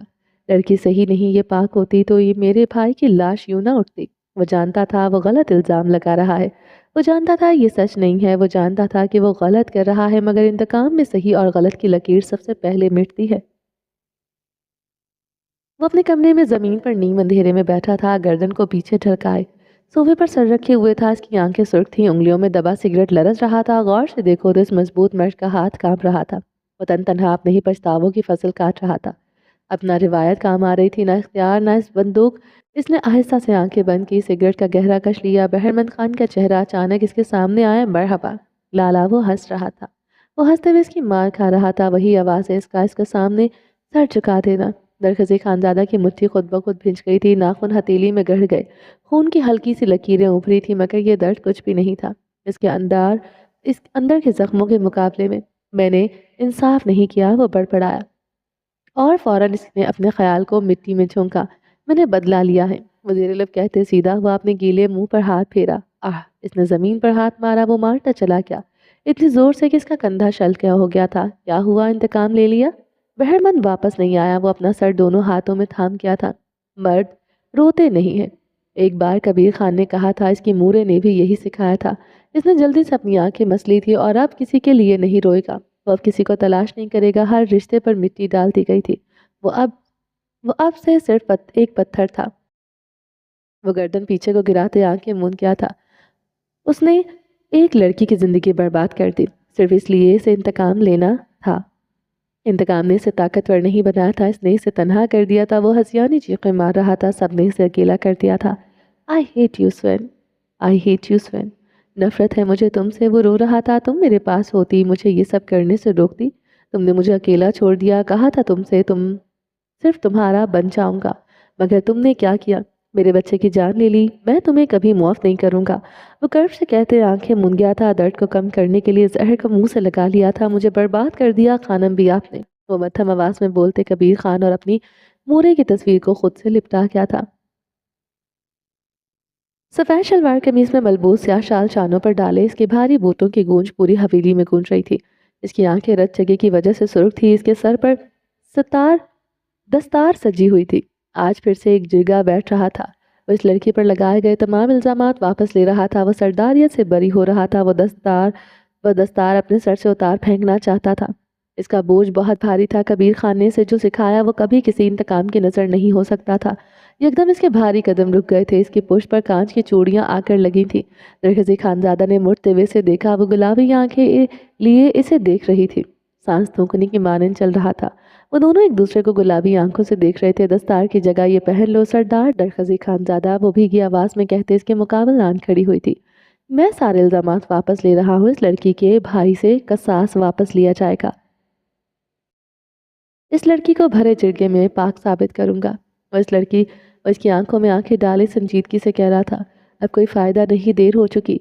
لڑکی صحیح نہیں، یہ پاک ہوتی تو یہ میرے بھائی کی لاش یوں نہ اٹھتی۔ وہ جانتا تھا وہ غلط الزام لگا رہا ہے، وہ جانتا تھا یہ سچ نہیں ہے، وہ جانتا تھا کہ وہ غلط کر رہا ہے، مگر انتقام میں صحیح اور غلط کی لکیر سب سے پہلے مٹتی ہے۔ وہ اپنے کمرے میں زمین پر نیم اندھیرے میں بیٹھا تھا، گردن کو پیچھے ڈھلکائے صوفے پر سر رکھے ہوئے تھا۔ اس کی آنکھیں سرخ تھیں، انگلیوں میں دبا سگریٹ لرز رہا تھا۔ غور سے دیکھو تو اس مضبوط مرد کا ہاتھ کانپ رہا تھا۔ وہ تن تنہا اپنے ہی پچھتاووں کی فصل کاٹ رہا تھا۔ اپنا روایت کام آ رہی تھی، نہ اختیار نہ اس بندوق۔ اس نے آہستہ سے آنکھیں بند کی، سگریٹ کا گہرا کش لیا۔ بہرمند خان کا چہرہ اچانک اس کے سامنے آیا۔ مرحبا لالا، وہ ہنس رہا تھا۔ وہ ہنستے ہوئے اس کی مار کھا رہا تھا، وہی آواز ہے اس کا سامنے سر جھکا دینا۔ درخزی خانزادہ کی مٹھی خود بخود بھنج گئی تھی، ناخن ہتھیلی میں گڑ گئے، خون کی ہلکی سی لکیریں ابھری تھی، مگر یہ درد کچھ بھی نہیں تھا۔ اس اندر کے زخموں کے مقابلے میں نے انصاف نہیں کیا، وہ بڑبڑایا، اور فوراً اس نے اپنے خیال کو مٹی میں جھونکا۔ میں نے بدلہ لیا ہے، وہ زیر لب کہتے سیدھا ہوا، اپنے گیلے منہ پر ہاتھ پھیرا۔ اس نے زمین پر ہاتھ مارا۔ وہ مارتا چلا کیا اتنی زور سے کہ اس کا کندھا شل کیا ہو گیا تھا۔ کیا ہوا، انتقام لے لیا؟ بہرمند واپس نہیں آیا، وہ اپنا سر دونوں ہاتھوں میں تھام کیا تھا۔ مرد روتے نہیں ہیں، ایک بار کبیر خان نے کہا تھا، اس کی مورے نے بھی یہی سکھایا تھا۔ اس نے جلدی سے اپنی آنکھیں مس لی تھی، اور اب کسی کے لیے نہیں روئے گا، وہ اب کسی کو تلاش نہیں کرے گا۔ ہر رشتے پر مٹی ڈال دی گئی تھی، وہ اب سے صرف ایک پتھر تھا۔ وہ گردن پیچھے کو گراتے آنکھیں موند گیا تھا۔ اس نے ایک لڑکی کی زندگی برباد کر دی، صرف اس لیے اسے انتقام لینا تھا۔ انتقام نے اسے طاقتور نہیں بنایا تھا، اس نے اسے تنہا کر دیا تھا۔ وہ ہنسیانی چیخیں مار رہا تھا، سب نے اسے اکیلا کر دیا تھا۔ I hate you Sven, I hate you Sven. نفرت ہے مجھے تم سے۔ وہ رو رہا تھا، تم میرے پاس ہوتی، مجھے یہ سب کرنے سے روکتی، تم نے مجھے اکیلا چھوڑ دیا، کہا تھا تم سے صرف تمہارا بن جاؤں گا، مگر تم نے کیا کیا، میرے بچے کی جان لے لی۔ میں تمہیں کبھی معاف نہیں کروں گا، وہ کرب سے کہتے آنکھیں من گیا تھا۔ درد کو کم کرنے کے لیے زہر کو منہ سے لگا لیا تھا۔ مجھے برباد کر دیا خانم بھی آپ نے، وہ مدھم آواز میں بولتے کبیر خان، اور اپنی مورے کی تصویر کو خود سے لپٹا گیا تھا۔ سفید شلوار قمیض میں ملبوس سیاہ شال شانوں پر ڈالے، اس کے بھاری بوٹوں کی گونج پوری حویلی میں گونج رہی تھی۔ اس کی آنکھیں رت جگہ کی وجہ سے سرخ تھی، اس کے سر پر دستار سجی ہوئی تھی۔ آج پھر سے ایک جرگہ بیٹھ رہا تھا۔ وہ اس لڑکی پر لگائے گئے تمام الزامات واپس لے رہا تھا، وہ سرداریت سے بری ہو رہا تھا۔ وہ دستار اپنے سر سے اتار پھینکنا چاہتا تھا۔ اس کا بوجھ بہت بھاری تھا۔ کبیر خان نے اسے جو سکھایا وہ کبھی کسی انتقام کی نظر نہیں ہو سکتا تھا۔ یکدم اس کے بھاری قدم رک گئے تھے، اس کی پشت پر کانچ کی چوڑیاں آ کر لگی تھی۔ درخزی خانزادہ نے مڑتے ہوئے اسے دیکھا، وہ گلابی آنکھیں لیے اسے دیکھ رہی تھی، سانس تھوکنے کی مانند چل رہا تھا۔ وہ دونوں ایک دوسرے کو گلابی آنکھوں سے دیکھ رہے تھے۔ دستار کی جگہ یہ پہن لو سردار درخزی خانزادہ، وہ بھیگی آواز میں کہتے اس کے مقابل آن کھڑی ہوئی تھی۔ میں سارے الزامات واپس لے رہا ہوں، اس لڑکی کے بھائی سے قصاص واپس لیا جائے گا۔ اس لڑکی کو بھرے جرگے میں پاک ثابت کروں گا۔ اور اس کی آنکھوں میں آنکھیں ڈالے سنجیدگی سے کہہ رہا تھا، اب کوئی فائدہ نہیں، دیر ہو چکی۔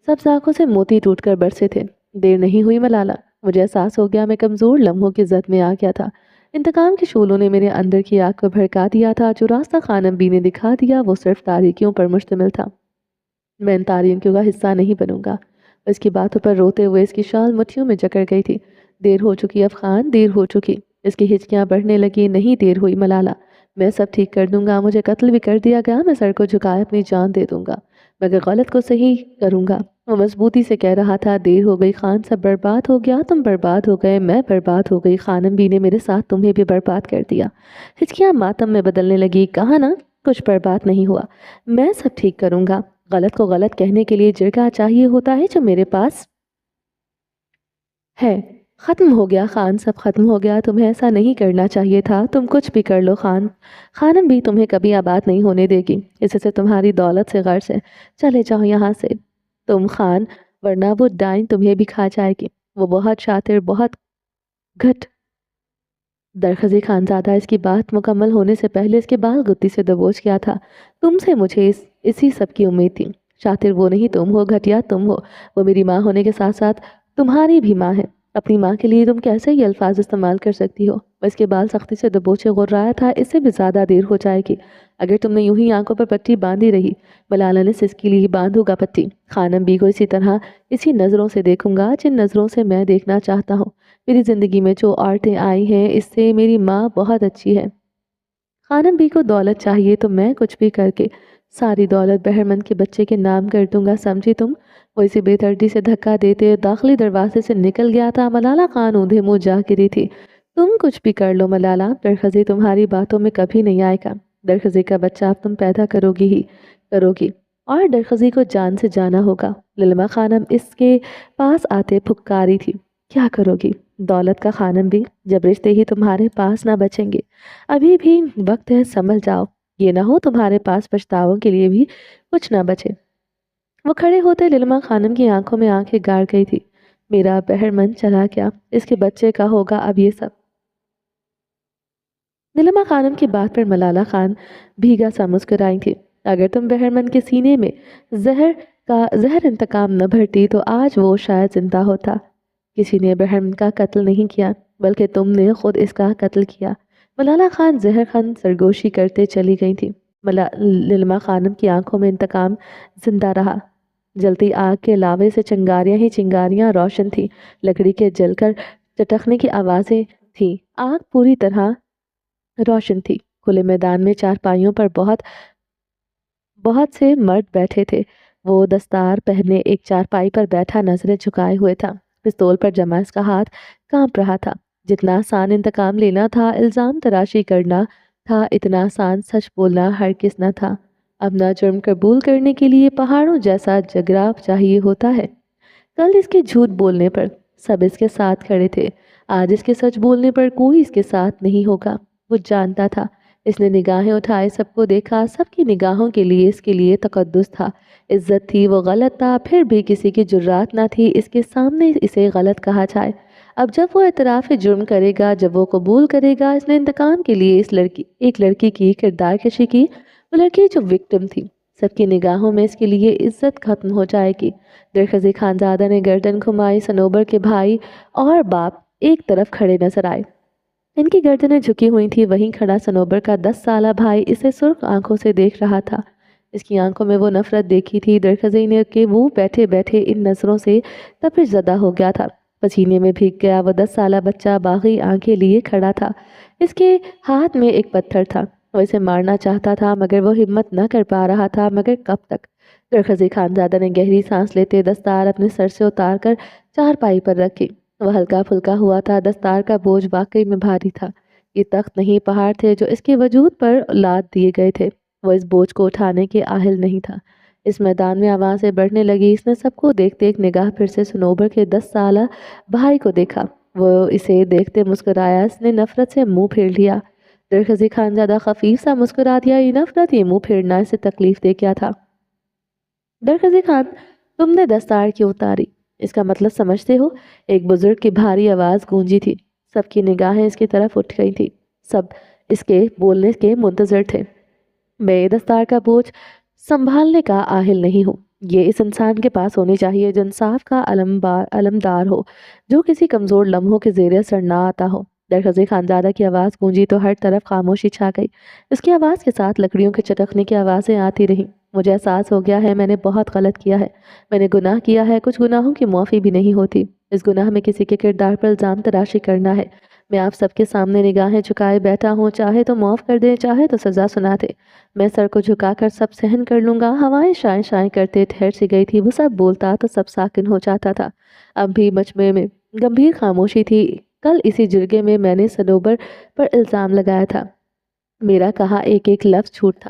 سب آنکھوں سے موتی ٹوٹ کر برسے تھے۔ دیر نہیں ہوئی ملالہ، مجھے احساس ہو گیا میں کمزور لمحوں کی زد میں آ گیا تھا۔ انتقام کے شعلوں نے میرے اندر کی آگ کو بھڑکا دیا تھا۔ جو راستہ خانم بی نے دکھا دیا وہ صرف تاریکیوں پر مشتمل تھا۔ میں ان تاریکیوں کا حصہ نہیں بنوں گا۔ اس کی باتوں پر روتے ہوئے اس کی شال مٹھیوں میں جکڑ گئی تھی۔ دیر ہو چکی افغان، دیر ہو چکی۔ اس کی ہچکیاں بڑھنے لگی، نہیں دیر ہوئی ملالہ، میں سب ٹھیک کر دوں گا۔ مجھے قتل بھی کر دیا گیا، میں سر کو جھکائے اپنی جان دے دوں گا، مگر غلط کو صحیح کروں گا۔ وہ مضبوطی سے کہہ رہا تھا، دیر ہو گئی خان، سب برباد ہو گیا، تم برباد ہو گئے، میں برباد ہو گئی، خانم بی نے میرے ساتھ تمہیں بھی برباد کر دیا۔ ہچکیاں ماتم میں بدلنے لگی، کہا نا کچھ برباد نہیں ہوا، میں سب ٹھیک کروں گا، غلط کو غلط کہنے کے لیے جرگہ چاہیے ہوتا ہے جو میرے پاس ہے۔ ختم ہو گیا خان، سب ختم ہو گیا، تمہیں ایسا نہیں کرنا چاہیے تھا، تم کچھ بھی کر لو خان، خانم بھی تمہیں کبھی آباد نہیں ہونے دے گی، اس سے تمہاری دولت سے غرض ہے، چلے جاؤ یہاں سے تم خان، ورنہ وہ ڈائن تمہیں بھی کھا جائے گی، وہ بہت شاطر، بہت گھٹ۔ درخزی خانزادہ اس کی بات مکمل ہونے سے پہلے اس کے بال گتی سے دبوچ گیا تھا۔ تم سے مجھے اسی سب کی امید تھی، شاطر وہ نہیں تم ہو، گھٹیا تم ہو، وہ میری ماں ہونے کے ساتھ ساتھ تمہاری بھی ماں ہے، اپنی ماں کے لیے تم کیسے یہ الفاظ استعمال کر سکتی ہو؟ وہ اس کے بال سختی سے دبوچے غرایا تھا، اس سے بھی زیادہ دیر ہو جائے گی اگر تم نے یوں ہی آنکھوں پر پٹی باندھی رہی۔ ملالہ نے سسکی لی، باندھوں گا پٹی، خانم بی کو اسی طرح اسی نظروں سے دیکھوں گا جن نظروں سے میں دیکھنا چاہتا ہوں، میری زندگی میں جو عورتیں آئی ہیں اس سے میری ماں بہت اچھی ہے۔ خانم بی کو دولت چاہیے تو میں کچھ بھی کر کے ساری دولت بہرمند کے بچے کے نام کر دوں گا، سمجھی تم؟ وہ اسے بے دردی سے دھکا دیتے داخلی دروازے سے نکل گیا تھا۔ ملالہ خان اونھے منہ جا گری تھی۔ تم کچھ بھی کر لو ملالہ، درخزی تمہاری باتوں میں کبھی نہیں آئے گا، درخزی کا بچہ اب تم پیدا کرو گی اور درخزی کو جان سے جانا ہوگا۔ للما خانم اس کے پاس آتے پھکاری تھی، کیا کرو گی؟ دولت کا خانم بھی، جب رشتے ہی تمہارے پاس نہ بچیں گے، ابھی بھی وقت ہے، سنبھل جاؤ، یہ نہ ہو تمہارے پاس پچھتاووں کے لیے بھی کچھ نہ بچے۔ وہ کھڑے ہوتے للما خانم کی آنکھوں میں آنکھیں گاڑ گئی تھی، میرا بہرمند چلا گیا، اس کے بچے کا ہوگا اب یہ سب۔ للما خانم کی بات پر ملالہ خان بھیگا سا مسکرائی تھی، اگر تم بہرمند کے سینے میں زہر انتقام نہ بھرتی تو آج وہ شاید زندہ ہوتا۔ کسی نے بہرمند کا قتل نہیں کیا بلکہ تم نے خود اس کا قتل کیا۔ ملالہ خان زہر خند سرگوشی کرتے چلی گئی تھی۔ للما خانم کی آنکھوں میں انتقام زندہ رہا، جلتی آگ کے لاوے سے چنگاریاں ہی چنگاریاں روشن تھی، لکڑی کے جل کر چٹکنے کی آوازیں تھی، آگ پوری طرح روشن تھی۔ کھلے میدان میں چارپائیوں پر بہت سے مرد بیٹھے تھے، وہ دستار پہنے ایک چارپائی پر بیٹھا نظریں جھکائے ہوئے تھا، پستول پر جمع اس کا ہاتھ کانپ رہا تھا۔ جتنا آسان انتقام لینا تھا، الزام تراشی کرنا تھا، اتنا آسان سچ بولنا ہرگز نہ تھا۔ اپنا جرم قبول کرنے کے لیے پہاڑوں جیسا جگرا چاہیے ہوتا ہے۔ کل اس کے جھوٹ بولنے پر سب اس کے ساتھ کھڑے تھے، آج اس کے سچ بولنے پر کوئی اس کے ساتھ نہیں ہوگا۔ وہ جانتا تھا، اس نے نگاہیں اٹھائے، سب کو دیکھا، سب کی نگاہوں کے لیے اس کے لیے تقدس تھا، عزت تھی، وہ غلط تھا، پھر بھی کسی کی جرات نہ تھی اس کے سامنے اسے غلط کہا جائے۔ اب جب وہ اعتراف جرم کرے گا، جب وہ قبول کرے گا اس نے انتقام کے لیے ایک لڑکی کی کردار کشی کی، وہ لڑکی جو وکٹم تھی، سب کی نگاہوں میں اس کے لیے عزت ختم ہو جائے گی۔ درخزی خانزادہ نے گردن گھمائی، صنوبر کے بھائی اور باپ ایک طرف کھڑے نظر آئے، ان کی گردنیں جھکی ہوئی تھی، وہیں کھڑا صنوبر کا 10 سالہ بھائی اسے سرخ آنکھوں سے دیکھ رہا تھا، اس کی آنکھوں میں وہ نفرت دیکھی تھی درخزی نے کہ وہ بیٹھے بیٹھے ان نظروں سے تپش زدہ ہو گیا تھا، پسینے میں بھیگ گیا۔ وہ 10 سالہ بچہ باغی آنکھیں لیے کھڑا تھا، اس کے ہاتھ میں ایک پتھر تھا، وہ اسے مارنا چاہتا تھا مگر وہ ہمت نہ کر پا رہا تھا، مگر کب تک؟ درخزی خانزادہ نے گہری سانس لیتے دستار اپنے سر سے اتار کر چارپائی پر رکھی، وہ ہلکا پھلکا ہوا تھا، دستار کا بوجھ واقعی میں بھاری تھا، یہ تخت نہیں پہاڑ تھے جو اس کے وجود پر لاد دیے گئے تھے، وہ اس بوجھ کو اٹھانے کے اہل نہیں تھا۔ اس میدان میں آوازیں بڑھنے لگی، اس نے سب کو دیکھتے ایک نگاہ پھر سے صنوبر کے 10 سالہ بھائی کو دیکھا، وہ اسے دیکھتے مسکرایا، اس نے نفرت سے منہ پھیر لیا۔ درخزی خانزادہ خفیف سا مسکرا دیا، یہ نفرت، یہ منہ پھیرنا اسے تکلیف دے کیا تھا؟ درخزی خان، تم نے دستار کیوں اتاری؟ اس کا مطلب سمجھتے ہو؟ ایک بزرگ کی بھاری آواز گونجی تھی، سب کی نگاہیں اس کی طرف اٹھ گئی تھی، سب اس کے بولنے کے منتظر تھے۔ میں دستار کا بوجھ سنبھالنے کا اہل نہیں ہوں، یہ اس انسان کے پاس ہونی چاہیے جو انصاف کا علمدار ہو، جو کسی کمزور لمحوں کے زیر اثر نہ آتا ہو۔ درخزی خانزادہ کی آواز گونجی تو ہر طرف خاموشی چھا گئی، اس کی آواز کے ساتھ لکڑیوں کے چٹکنے کی آوازیں آتی رہیں۔ مجھے احساس ہو گیا ہے میں نے بہت غلط کیا ہے، میں نے گناہ کیا ہے، کچھ گناہوں کی معافی بھی نہیں ہوتی، اس گناہ میں کسی کے کردار پر الزام تراشی کرنا ہے۔ میں آپ سب کے سامنے نگاہیں جھکائے بیٹھا ہوں، چاہے تو معاف کر دیں، چاہے تو سزا سنا دے، میں سر کو جھکا کر سب سہن کر لوں گا۔ ہوائیں شائیں شائیں کرتے ٹھہر سی گئی تھی، وہ سب بولتا تو سب ساکن ہو جاتا تھا، اب بھی مجمع میں گمبھیر خاموشی تھی۔ کل اسی جرگے میں میں نے صنوبر پر الزام لگایا تھا، میرا کہا ایک ایک لفظ جھوٹ تھا،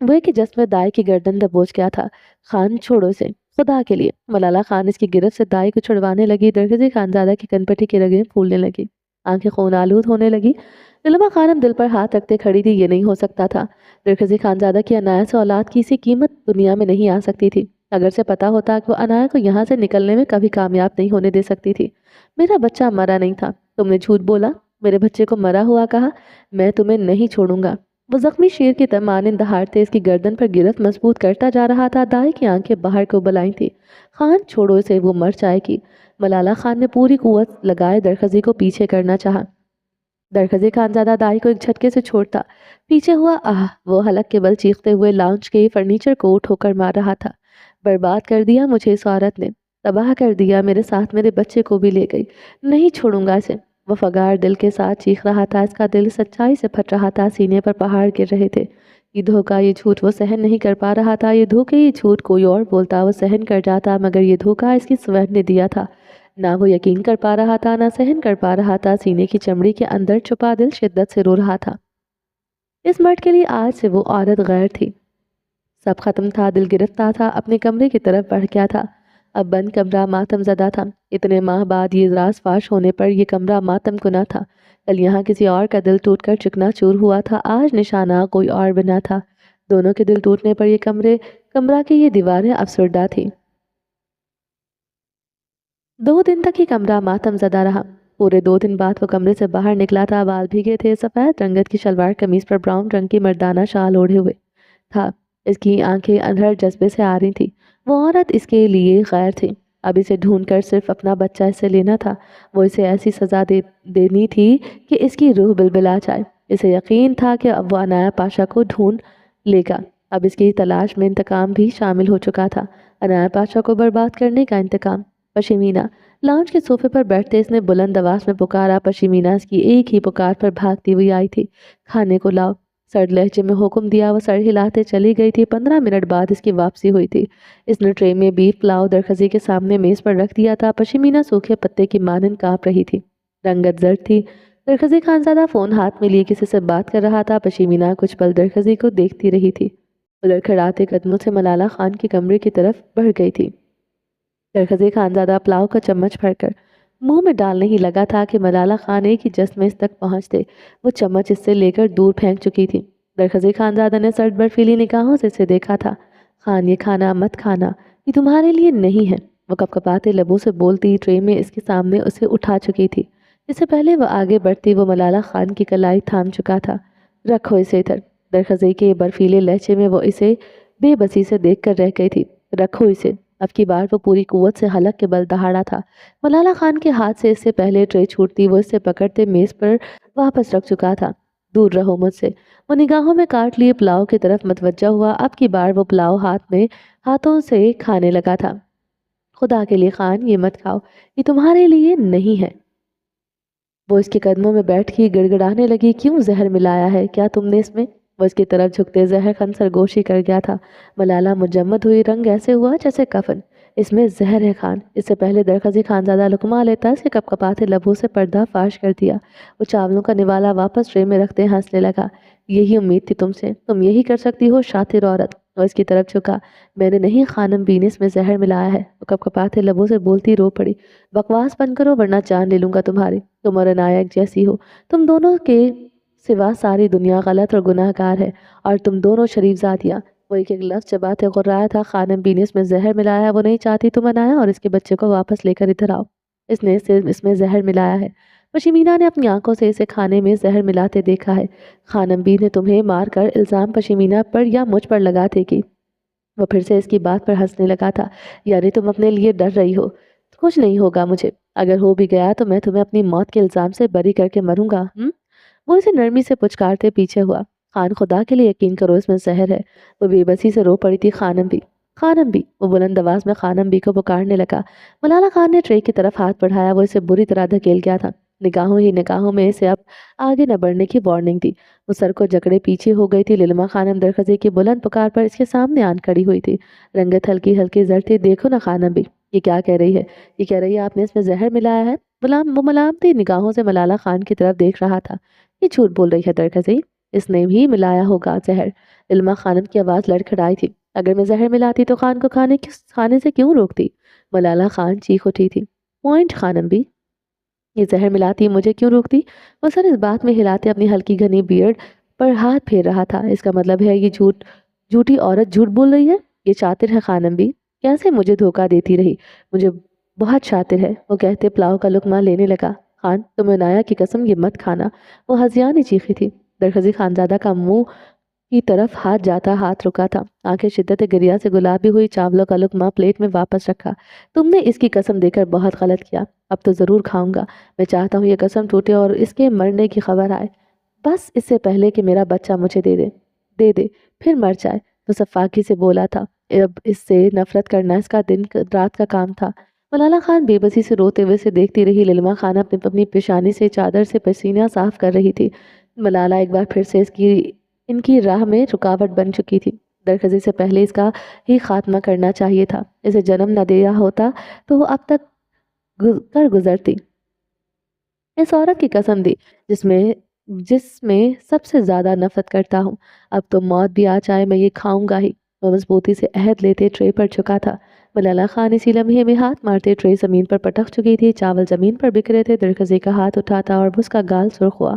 وہ ایک جسم دائی کی گردن دبوچ گیا تھا۔ خان چھوڑو اسے، خدا کے لیے۔ ملالہ خان اس کی گرفت سے دائی کو چھڑوانے لگی۔ درگزی خانزادہ کی کنپٹی کی رگیں پھولنے لگی، آنکھیں خون آلود ہونے لگی۔ نلما خانم دل پر ہاتھ رکھتے کھڑی تھی، یہ نہیں ہو سکتا تھا۔ درگزی خانزادہ کی عنایت سے اولاد کی سی قیمت دنیا میں نہیں آ سکتی تھی۔ اگر سے پتا ہوتا کہ وہ عنایہ کو یہاں سے نکلنے میں کبھی کامیاب نہیں ہونے دے سکتی تھی۔ میرا بچہ مرا نہیں تھا، تم نے جھوٹ بولا، میرے بچے کو مرا ہوا کہا، میں تمہیں نہیں چھوڑوں گا۔ وہ زخمی شیر کی طرح مانند دہاڑتے اس کی گردن پر گرفت مضبوط کرتا جا رہا تھا۔ دائی کی آنکھیں باہر کو بلائیں تھی۔ خان چھوڑو اسے، وہ مر جائے گی۔ ملالہ خان نے پوری قوت لگائے درخزی کو پیچھے کرنا چاہا۔ درخزی خانزادہ دائی کو ایک جھٹکے سے چھوڑتا پیچھے ہوا۔ وہ حلق کے بل چیختے ہوئے لاؤنج کے فرنیچر کو ٹھوکر مار رہا تھا۔ برباد کر دیا مجھے اس عورت نے، تباہ کر دیا، میرے ساتھ میرے بچے کو بھی لے گئی، نہیں چھوڑوں گا اسے۔ وہ فگار دل کے ساتھ چیخ رہا تھا، اس کا دل سچائی سے پھٹ رہا تھا، سینے پر پہاڑ گر رہے تھے۔ یہ دھوکہ، یہ جھوٹ وہ سہن نہیں کر پا رہا تھا۔ یہ دھوکے، یہ جھوٹ کوئی اور بولتا وہ سہن کر جاتا، مگر یہ دھوکہ اس کی سوہن نے دیا تھا۔ نہ وہ یقین کر پا رہا تھا، نہ سہن کر پا رہا تھا۔ سینے کی چمڑی کے اندر چھپا دل شدت سے رو رہا تھا۔ اس مرد کے لیے آج سے وہ عورت غیر تھی۔ سب ختم تھا، دل گرفتار تھا، اپنے کمرے کی طرف بڑھ گیا تھا۔ اب بند کمرہ ماتم زدہ تھا۔ اتنے ماہ بعد یہ راز فاش ہونے پر یہ کمرہ ماتم کنا تھا۔ کل یہاں کسی اور کا دل ٹوٹ کر چکنا چور ہوا تھا، آج نشانہ کوئی اور بنا تھا۔ دونوں کے دل ٹوٹنے پر یہ کمرہ کی یہ دیواریں افسردہ تھی۔ 2 دن تک یہ کمرہ ماتم زدہ رہا۔ پورے 2 دن بعد وہ کمرے سے باہر نکلا تھا، بال بھیگے تھے، سفید رنگت کی شلوار قمیض پر براؤن رنگ کی مردانہ شال اوڑھے ہوئے تھا۔ اس کی آنکھیں اندھڑ جذبے سے آ رہی تھی۔ وہ عورت اس کے لیے غیر تھی۔ اب اسے ڈھونڈ کر صرف اپنا بچہ اس سے لینا تھا۔ وہ اسے ایسی سزا دینی تھی کہ اس کی روح بلبلا جائے۔ اسے یقین تھا کہ اب وہ عنایہ پاشا کو ڈھونڈ لے گا۔ اب اس کی تلاش میں انتقام بھی شامل ہو چکا تھا، عنایہ پاشا کو برباد کرنے کا انتقام۔ پشیمینہ لاؤنج کے صوفے پر بیٹھتے اس نے بلند آواز میں پکارا۔ پشیمینہ اس کی ایک ہی پکار پر بھاگتی ہوئی آئی تھی۔ کھانے کو لاؤ، سرد لہجے میں حکم دیا۔ وہ سر ہلاتے چلی گئی تھی۔ 15 منٹ بعد اس کی واپسی ہوئی تھی۔ اس نے ٹرے میں بیف پلاؤ درخزی کے سامنے میز پر رکھ دیا تھا۔ پشیمینہ سوکھے پتے کی مانند کانپ رہی تھی، رنگت زرد تھی۔ درخزی خانزادہ فون ہاتھ میں لیے کسی سے بات کر رہا تھا۔ پشیمینہ کچھ پل درخزی کو دیکھتی رہی تھی، ادھر کھڑاتے قدموں سے ملالہ خان کے کمرے کی طرف بڑھ گئی تھی۔ درخزی خانزادہ پلاؤ کا چمچ بھر کر منہ میں ڈالنے ہی لگا تھا کہ ملالہ خان ایک ہی جست میں اس تک پہنچتے۔ وہ چمچ اس سے لے کر دور پھینک چکی تھی۔ درخزی خانزادہ نے سرد برفیلی نگاہوں سے اسے دیکھا تھا۔ خان، یہ کھانا مت کھانا، یہ تمہارے لیے نہیں ہے، وہ کپکپاتے لبوں سے بولتی ٹرے میں اس کے سامنے اسے اٹھا چکی تھی۔ اس سے پہلے وہ آگے بڑھتی وہ ملالہ خان کی کلائی تھام چکا تھا۔ رکھو اسے ادھر۔ درخزی کے برفیلے لہجے میں وہ اسے بے بسی سے دیکھ کر رہ گئی تھی۔ رکھو اسے۔ اب کی بار وہ پوری قوت سے حلق کے بل دہاڑا تھا۔ ملالہ خان کے ہاتھ سے اس سے پہلے ٹرے چھوٹتی وہ اس سے پکڑتے میز پر واپس رکھ چکا تھا۔ دور رہو مجھ سے۔ وہ نگاہوں میں کاٹ لیے پلاؤ کی طرف متوجہ ہوا۔ اب کی بار وہ پلاؤ ہاتھوں سے کھانے لگا تھا۔ خدا کے لیے خان، یہ مت کھاؤ، یہ تمہارے لیے نہیں ہے۔ وہ اس کے قدموں میں بیٹھ کے گڑگڑانے لگی، کیوں زہر ملایا ہے کیا تم نے اس میں؟ وہ اس کی طرف جھکتے زہر خن سرگوشی کر گیا تھا۔ ملالہ مجمد ہوئی، رنگ ایسے ہوا جیسے کفن۔ اس میں زہر ہے خان۔ اس سے پہلے درخزی خانزادہ لقمہ لیتا اس کے کپکپاتے لبوں سے پردہ فاش کر دیا۔ وہ چاولوں کا نوالا واپس ٹرے میں رکھتے ہنسنے لگا۔ یہی امید تھی تم سے، تم یہی کر سکتی ہو شاطر عورت۔ وہ اس کی طرف جھکا۔ میں نے نہیں خانم بی نے اس میں زہر ملایا ہے، وہ کپکپاتے لبوں سے بولتی رو پڑی۔ بکواس بند کرو ورنہ جان لے لوں گا تمہاری۔ تم اور عنایہ ایک جیسی ہو، تم دونوں کے سوا ساری دنیا غلط اور گناہ گار ہے، اور تم دونوں شریف ذاتیاں۔ وہ ایک ایک لفظ چباتے غرایا تھا۔ خانم بی نے اس میں زہر ملایا، وہ نہیں چاہتی تم عنایہ اور اس کے بچے کو واپس لے کر ادھر آؤ۔ اس نے اس میں زہر ملایا ہے۔ پشیمینہ نے اپنی آنکھوں سے اسے کھانے میں زہر ملاتے دیکھا ہے۔ خانم بی نے تمہیں مار کر الزام پشیمینہ پر یا مجھ پر لگاتے کی۔ وہ پھر سے اس کی بات پر ہنسنے لگا تھا۔ یعنی تم اپنے لیے ڈر رہی ہو؟ کچھ نہیں ہوگا مجھے، اگر ہو بھی گیا تو میں تمہیں اپنی موت کے الزام سے بری کر کے مروں گا۔ وہ اسے نرمی سے پچکارتے پیچھے ہوا۔ خان، خدا کے لیے یقین کرو اس میں زہر ہے۔ وہ بے بسی سے رو پڑی تھی۔ خانم بھی، خانم بھی، وہ بلند آواز میں خانم بھی کو پکارنے لگا۔ ملالہ خان نے ٹرے کی طرف ہاتھ بڑھایا، وہ اسے بری طرح دھکیل گیا تھا۔ نگاہوں ہی نگاہوں میں اسے اب آگے نہ بڑھنے کی وارننگ تھی۔ وہ سر کو جکڑے پیچھے ہو گئی تھی۔ للما خانم درخزی کی بلند پکار پر اس کے سامنے آن کھڑی ہوئی تھی، رنگت ہلکی ہلکی زرد تھی۔ دیکھو نا خانم بھی، یہ کیا کہہ رہی ہے؟ یہ کہہ رہی ہے آپ نے اس میں زہر ملایا ہے۔ وہ ملامتی نگاہوں سے ملالہ خان کی طرف دیکھ رہا تھا۔ یہ جھوٹ بول رہی ہے درخزی، اس نے بھی ملایا ہوگا زہر۔ علما خانم کی آواز لڑکھڑائی تھی۔ اگر میں زہر ملاتی تو خان کو کھانے سے کیوں روکتی؟ ملالہ خان چیخ اٹھی تھی۔ پوائنٹ خانم بھی، یہ زہر ملاتی مجھے کیوں روکتی؟ وہ سر اس بات میں ہلاتے اپنی ہلکی گھنی بیئرڈ پر ہاتھ پھیر رہا تھا۔ اس کا مطلب ہے یہ جھوٹی عورت جھوٹ بول رہی ہے؟ یہ شاطر ہے خانم بھی، کیسے مجھے دھوکہ دیتی رہی؟ مجھے بہت شاطر ہے، وہ کہتے پلاؤ کا لقمہ لینے لگا۔ خان تم عنایہ کی قسم یہ مت کھانا، وہ ہذیانی چیخی تھی۔ درخزی خانزادہ کا منہ کی طرف ہاتھ جاتا ہاتھ رکا تھا۔ آنکھیں شدت گریہ سے گلابی ہوئی، چاولوں کا لقمہ پلیٹ میں واپس رکھا۔ تم نے اس کی قسم دے کر بہت غلط کیا، اب تو ضرور کھاؤں گا۔ میں چاہتا ہوں یہ قسم ٹوٹے اور اس کے مرنے کی خبر آئے، بس اس سے پہلے کہ میرا بچہ مجھے دے دے پھر مر جائے۔ وہ صفاقی سے بولا تھا، اب اس سے نفرت کرنا اس کا دن رات کا کام تھا۔ ملالہ خان بے بسی سے روتے ہوئے سے دیکھتی رہی۔ للما خان اپنی پیشانی سے چادر سے پسینہ صاف کر رہی تھی۔ ملالہ ایک بار پھر سے ان کی راہ میں رکاوٹ بن چکی تھی۔ درخزی سے پہلے اس کا ہی خاتمہ کرنا چاہیے تھا۔ اسے جنم نہ دیا ہوتا تو وہ اب تک کر گزرتی۔ اس عورت کی قسم دی جس میں سب سے زیادہ نفرت کرتا ہوں، اب تو موت بھی آ جائے میں یہ کھاؤں گا ہی۔ وہ مضبوطی سے عہد لیتے ٹرے پر جھکا تھا۔ ملالہ خان اسی لمحے میں ہاتھ مارتے ٹرے زمین پر پٹک چکی تھی۔ چاول زمین پر بکھرے تھے۔ درخزی کا ہاتھ اٹھاتا اور اس کا گال سرخ ہوا۔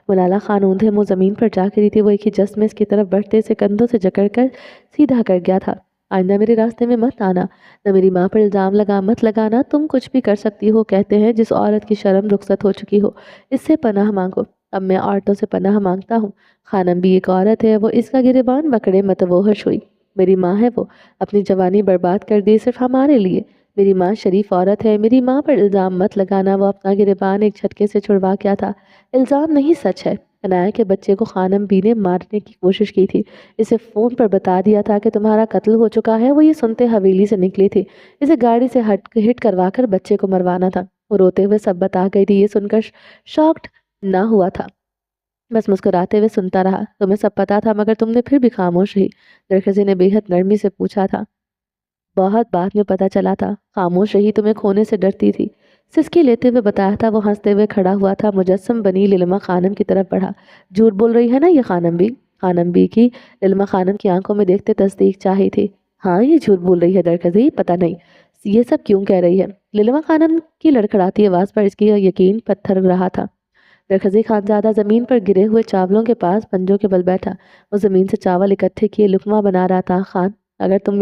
ملالہ خان اوندھے منہ زمین پر جا گری تھی۔ وہ ایک ہی جس میں اس کی طرف بڑھتے سے کندھوں سے جکڑ کر سیدھا کر گیا تھا۔ آئندہ میرے راستے میں مت آنا، نہ میری ماں پر الزام مت لگانا۔ تم کچھ بھی کر سکتی ہو، کہتے ہیں جس عورت کی شرم رخصت ہو چکی ہو اس سے پناہ مانگو۔ اب میں عورتوں سے پناہ مانگتا ہوں۔ خانم بھی ایک عورت ہے، وہ اس کا گریبان پکڑے متوحش ہوئی۔ میری ماں ہے، وہ اپنی جوانی برباد کر دی صرف ہمارے لیے۔ میری ماں شریف عورت ہے، میری ماں پر الزام مت لگانا۔ وہ اپنا گریبان ایک جھٹکے سے چھڑوا کیا تھا۔ الزام نہیں، سچ ہے۔ عنایہ کے بچے کو خانم بی نے مارنے کی کوشش کی تھی۔ اسے فون پر بتا دیا تھا کہ تمہارا قتل ہو چکا ہے۔ وہ یہ سنتے حویلی سے نکلی تھی۔ اسے گاڑی سے ہٹ کروا کر بچے کو مروانا تھا۔ وہ روتے ہوئے سب بتا گئی تھی۔ یہ سن کر شاکڈ نہ ہوا تھا، بس مسکراتے ہوئے سنتا رہا۔ تمہیں سب پتا تھا مگر تم نے پھر بھی خاموش رہی؟ درخزی نے بے حد نرمی سے پوچھا تھا۔ بہت بعد میں پتا چلا تھا، خاموش رہی، تمہیں کھونے سے ڈرتی تھی۔ سسکی لیتے ہوئے بتایا تھا۔ وہ ہنستے ہوئے کھڑا ہوا تھا، مجسم بنی للما خانم کی طرف بڑھا۔ جھوٹ بول رہی ہے نا یہ خانم بھی؟ خانم بی کی للما خانم کی آنکھوں میں دیکھتے تصدیق چاہی تھی۔ ہاں یہ جھوٹ بول رہی ہے درخزی، پتہ نہیں یہ سب کیوں کہہ رہی ہے؟ للما خانم کی لڑکھڑاتی آواز پر اس کی یقین پتھر رہا تھا۔ درخزی خانزادہ زمین پر گرے ہوئے چاولوں کے پاس پنجوں کے بل بیٹھا۔ وہ زمین سے چاول اکٹھے کیے لقمہ بنا رہا تھا۔ خان اگر تم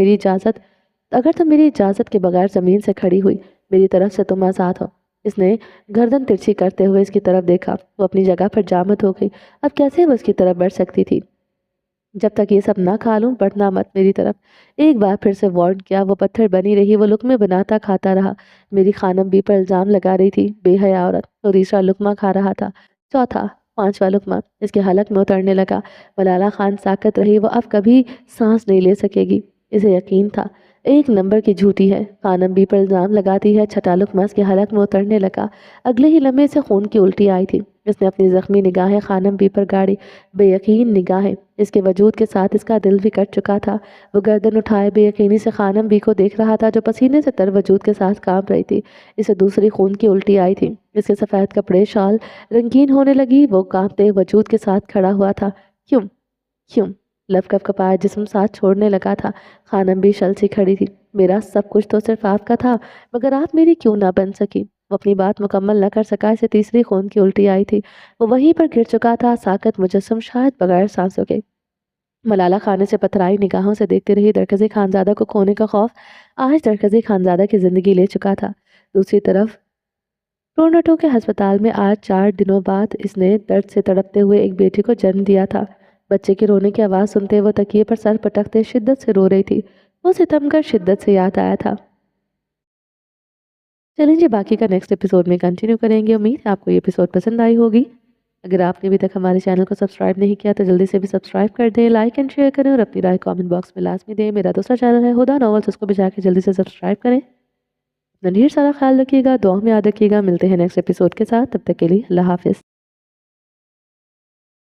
میری اجازت کے بغیر زمین سے کھڑی ہوئی، میری طرف سے تم آزاد ہو۔ اس نے گردن ترچھی کرتے ہوئے اس کی طرف دیکھا۔ وہ اپنی جگہ پر جامد ہو گئی۔ اب کیسے وہ اس کی طرف بڑھ سکتی تھی؟ جب تک یہ سب نہ کھا لوں بڑھنا مت میری طرف۔ ایک بار پھر سے وارن کیا۔ وہ پتھر بنی رہی۔ وہ لقمے بناتا کھاتا رہا۔ میری خانم بی پر الزام لگا رہی تھی، بے حیا عورت۔ وہ تیسرا لقمہ کھا رہا تھا، چوتھا، پانچواں لقمہ اس کے حلق میں اترنے لگا۔ ملالہ خان ساکت رہی۔ وہ اب کبھی سانس نہیں لے سکے گی۔ اسے یقین تھا ایک نمبر کی جھوٹی ہے، خانم بی پر الزام لگاتی ہے۔ چھٹا لقمہ اس کے حلق میں اترنے لگا۔ اگلے ہی لمحے سے خون کی الٹی آئی تھی۔ اس نے اپنی زخمی نگاہیں خانم بی پر گاڑی، بے یقین نگاہیں۔ اس کے وجود کے ساتھ اس کا دل بھی کٹ چکا تھا۔ وہ گردن اٹھائے بے یقینی سے خانم بی کو دیکھ رہا تھا جو پسینے سے تر وجود کے ساتھ کانپ رہی تھی۔ اسے دوسری خون کی الٹی آئی تھی۔ اس کے سفید کپڑے شال رنگین ہونے لگی۔ وہ کانپتے وجود کے ساتھ کھڑا ہوا تھا۔ کیوں لب کپ کپایا جسم ساتھ چھوڑنے لگا تھا۔ خانم بھی شل سی کھڑی تھی۔ میرا سب کچھ تو صرف آپ کا تھا، مگر آپ میری کیوں نہ بن سکی؟ وہ اپنی بات مکمل نہ کر سکا۔ اسے تیسری خون کی الٹی آئی تھی۔ وہ وہیں پر گر چکا تھا، ساکت مجسم، شاید بغیر سانسوں کے۔ ملالہ خانے سے پتھرائی نگاہوں سے دیکھتی رہی۔ درخزی خانزادہ کو کھونے کا خوف آج درخزی خانزادہ کی زندگی لے چکا تھا۔ دوسری طرف ٹورنٹو کے ہسپتال میں آج 4 دنوں بعد اس نے درد سے تڑپتے ہوئے ایک بیٹی کو جنم دیا تھا۔ بچے کے رونے کی آواز سنتے وہ تکیے پر سر پٹکتے شدت سے رو رہی تھی۔ وہ ستم گر شدت سے یاد آیا تھا۔ چلیں جی، باقی کا نیکسٹ ایپیسوڈ میں کنٹینیو کریں گے۔ امید ہے آپ کو یہ ایپیسوڈ پسند آئی ہوگی۔ اگر آپ نے ابھی تک ہمارے چینل کو سبسکرائب نہیں کیا تو جلدی سے بھی سبسکرائب کر دیں، لائک اینڈ شیئر کریں اور اپنی رائے کامنٹ باکس میں لازمی دیں۔ میرا دوسرا چینل ہے ہدا ناولز، اس کو بھی جا کے جلدی سے سبسکرائب کریں۔ اپنا ڈھیر سارا خیال رکھیے گا، دعا میں یاد رکھیے گا۔ ملتے ہیں نیکسٹ ایپیسوڈ کے ساتھ، تب تک کے لیے اللہ حافظ۔